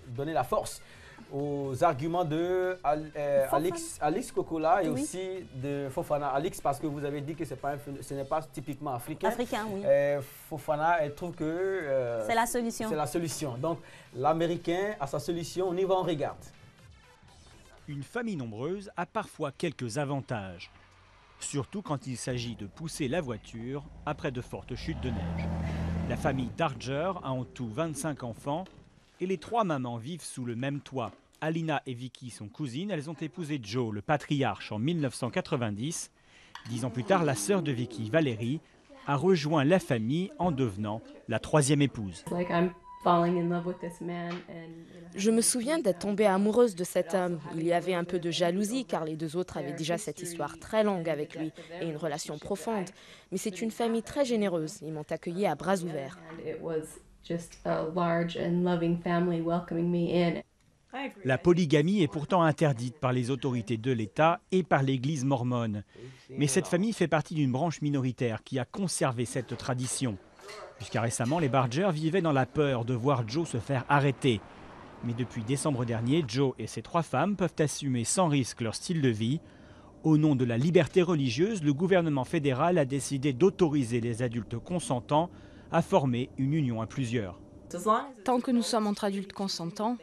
donner la force aux arguments de Alix Kokola et aussi de Fofana. Alix, parce que vous avez dit que ce n'est pas typiquement africain. Africain, oui. Fofana, elle trouve que c'est la solution. C'est la solution. Donc, l'Américain a sa solution. On y va, on regarde. Une famille nombreuse a parfois quelques avantages, surtout quand il s'agit de pousser la voiture après de fortes chutes de neige. La famille Darger a en tout 25 enfants et les 3 mamans vivent sous le même toit. Alina et Vicky sont cousines, elles ont épousé Joe, le patriarche, en 1990. 10 ans plus tard, la sœur de Vicky, Valérie, a rejoint la famille en devenant la 3e épouse. Je me souviens d'être tombée amoureuse de cet homme. Il y avait un peu de jalousie car les 2 autres avaient déjà cette histoire très longue avec lui et une relation profonde. Mais c'est une famille très généreuse. Ils m'ont accueillie à bras ouverts. La polygamie est pourtant interdite par les autorités de l'État et par l'Église mormone. Mais cette famille fait partie d'une branche minoritaire qui a conservé cette tradition. Jusqu'à récemment, les Barger vivaient dans la peur de voir Joe se faire arrêter. Mais depuis décembre dernier, Joe et ses 3 femmes peuvent assumer sans risque leur style de vie. Au nom de la liberté religieuse, le gouvernement fédéral a décidé d'autoriser les adultes consentants à former une union à plusieurs. Tant que nous sommes entre adultes consentants,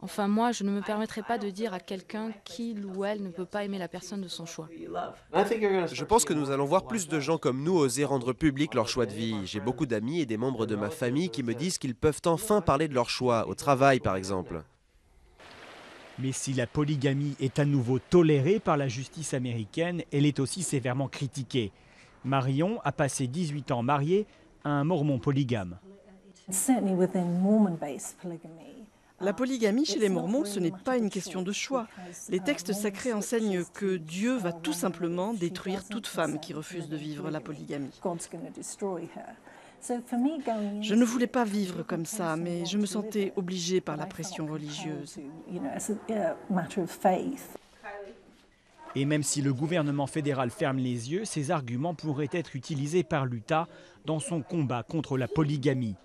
enfin moi, je ne me permettrai pas de dire à quelqu'un qu'il ou elle ne peut pas aimer la personne de son choix. Je pense que nous allons voir plus de gens comme nous oser rendre public leur choix de vie. J'ai beaucoup d'amis et des membres de ma famille qui me disent qu'ils peuvent enfin parler de leur choix, au travail par exemple. Mais si la polygamie est à nouveau tolérée par la justice américaine, elle est aussi sévèrement critiquée. Marion a passé 18 ans mariée à un mormon polygame. La polygamie chez les Mormons, ce n'est pas une question de choix. Les textes sacrés enseignent que Dieu va tout simplement détruire toute femme qui refuse de vivre la polygamie. Je ne voulais pas vivre comme ça, mais je me sentais obligée par la pression religieuse. Et même si le gouvernement fédéral ferme les yeux, ces arguments pourraient être utilisés par l'Utah dans son combat contre la polygamie.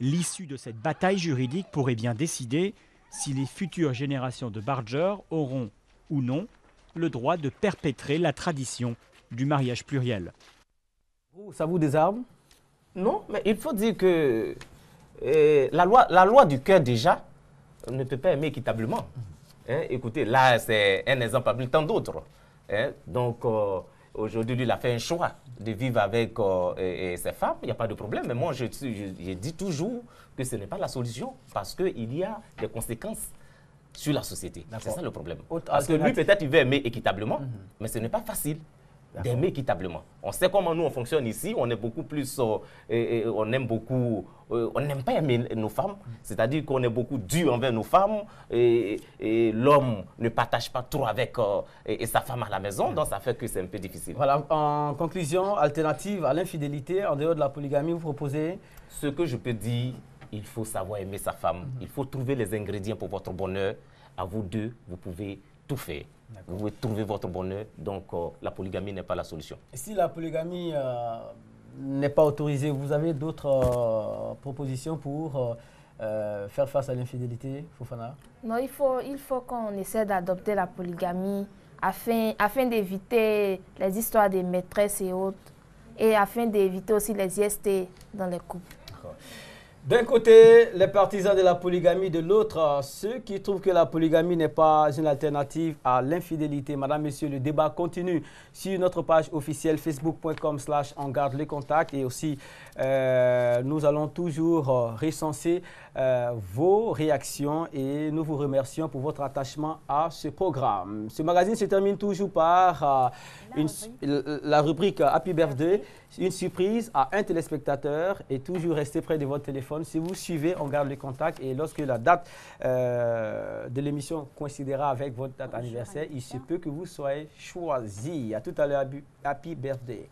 L'issue de cette bataille juridique pourrait bien décider si les futures générations de Barger auront ou non le droit de perpétrer la tradition du mariage pluriel. Ça vous désarme? Non, mais il faut dire que la loi du cœur déjà ne peut pas aimer équitablement. Hein? Écoutez, là c'est un exemple parmi tant d'autres. Hein? Donc aujourd'hui, il a fait un choix de vivre avec ses femmes, il n'y a pas de problème. Mais moi, je dis toujours que ce n'est pas la solution parce qu'il y a des conséquences sur la société. C'est ça le problème. Parce que lui, peut-être, il veut aimer équitablement, mais ce n'est pas facile d'aimer équitablement. On sait comment nous, on fonctionne ici. On est beaucoup plus... on n'aime pas aimer nos femmes. C'est-à-dire qu'on est beaucoup dur envers nos femmes. Et l'homme ne partage pas trop avec sa femme à la maison. Donc, ça fait que c'est un peu difficile. Voilà. En conclusion, alternative à l'infidélité, en dehors de la polygamie, vous proposez? Ce que je peux dire, il faut savoir aimer sa femme. Il faut trouver les ingrédients pour votre bonheur. À vous deux, vous pouvez tout faire. Vous pouvez trouver votre bonheur, donc la polygamie n'est pas la solution. Et si la polygamie n'est pas autorisée, vous avez d'autres propositions pour faire face à l'infidélité, Fofana? Non, il faut qu'on essaie d'adopter la polygamie afin d'éviter les histoires des maîtresses et autres, et afin d'éviter aussi les IST dans les couples. D'un côté, les partisans de la polygamie, de l'autre, ceux qui trouvent que la polygamie n'est pas une alternative à l'infidélité. Madame, Monsieur, le débat continue sur notre page officielle facebook.com/on garde les contacts et aussi nous allons toujours recenser vos réactions et nous vous remercions pour votre attachement à ce programme. Ce magazine se termine toujours par la rubrique Happy Birthday, une surprise à un téléspectateur et toujours restez près de votre téléphone. Si vous suivez, on garde le contact et lorsque la date de l'émission coïncidera avec votre date anniversaire, il se peut que vous soyez choisi. À tout à l'heure, Happy Birthday.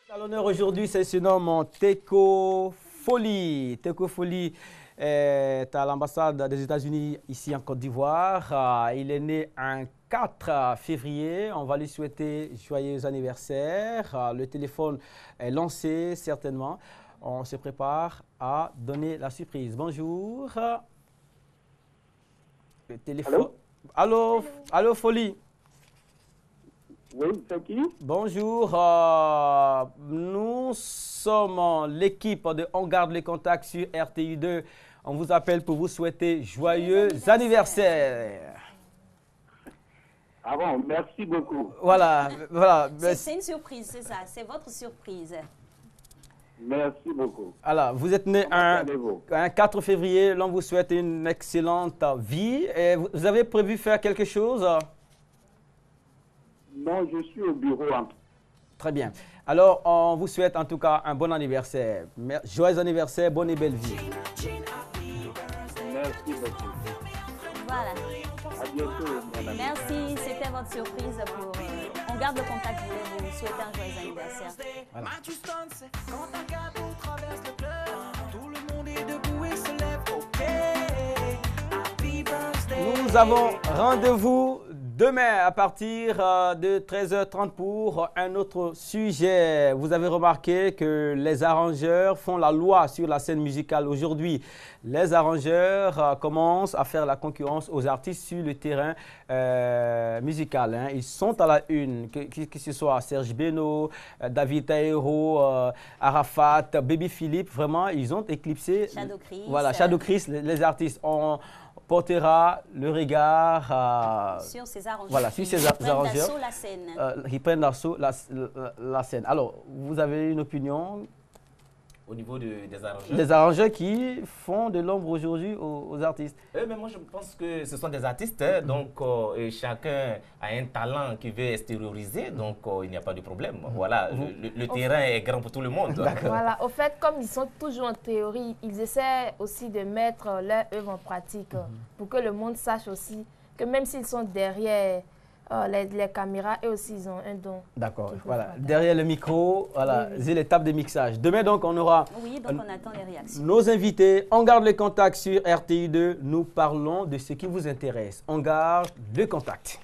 À l'honneur aujourd'hui, c'est ce nom Teko Foli. Teko Foli est à l'ambassade des États-Unis ici en Côte d'Ivoire. Il est né un 4 février. On va lui souhaiter joyeux anniversaire. Le téléphone est lancé certainement. On se prépare à donner la surprise. Bonjour. Le téléphone. Allô? Allô, Folie? Oui, c'est qui? Bonjour. Nous sommes l'équipe de On garde les contacts sur RTI2. On vous appelle pour vous souhaiter joyeux anniversaire. Ah bon, merci beaucoup. Voilà, voilà. C'est une surprise, c'est ça, c'est votre surprise. Merci beaucoup. Alors, vous êtes né un 4 février, l'on vous souhaite une excellente vie. Et vous avez prévu faire quelque chose? Non, je suis au bureau. Très bien. Alors, on vous souhaite en tout cas un bon anniversaire. Joyeux anniversaire, bonne et belle vie. Merci beaucoup. Voilà. À bientôt, madame. Merci, c'était votre surprise pour... on garde le contact, je voulais vous souhaiter un joyeux anniversaire. Voilà. Nous avons rendez-vous demain à partir de 13h30 pour un autre sujet. Vous avez remarqué que les arrangeurs font la loi sur la scène musicale aujourd'hui. Les arrangeurs commencent à faire la concurrence aux artistes sur le terrain musical. Hein. Ils sont à la une, que ce soit Serge Beno, David Taïro, Arafat, Baby Philippe. Vraiment, ils ont éclipsé. Shadow Chris. Voilà, Shadow Chris, les artistes ont portera le regard sur ces arrangeurs, voilà, sur ces arrangeurs qui prennent d'assaut la scène. Alors, vous avez une opinion au niveau des arrangeurs? Des arrangeurs qui font de l'ombre aujourd'hui aux artistes. Mais moi, je pense que ce sont des artistes, hein, donc et chacun a un talent qui veut extérioriser, donc il n'y a pas de problème. Voilà, le terrain est grand pour tout le monde. Voilà, au fait, comme ils sont toujours en théorie, ils essaient aussi de mettre leur œuvre en pratique pour que le monde sache aussi que même s'ils sont derrière les caméras, eux aussi, ils ont un don. D'accord, voilà. Derrière le micro, voilà, c'est l'étape de mixage. Demain, donc, on aura... Oui, donc on attend les réactions. Nos invités, on garde les contacts sur RTI2. Nous parlons de ce qui vous intéresse. On garde le contact.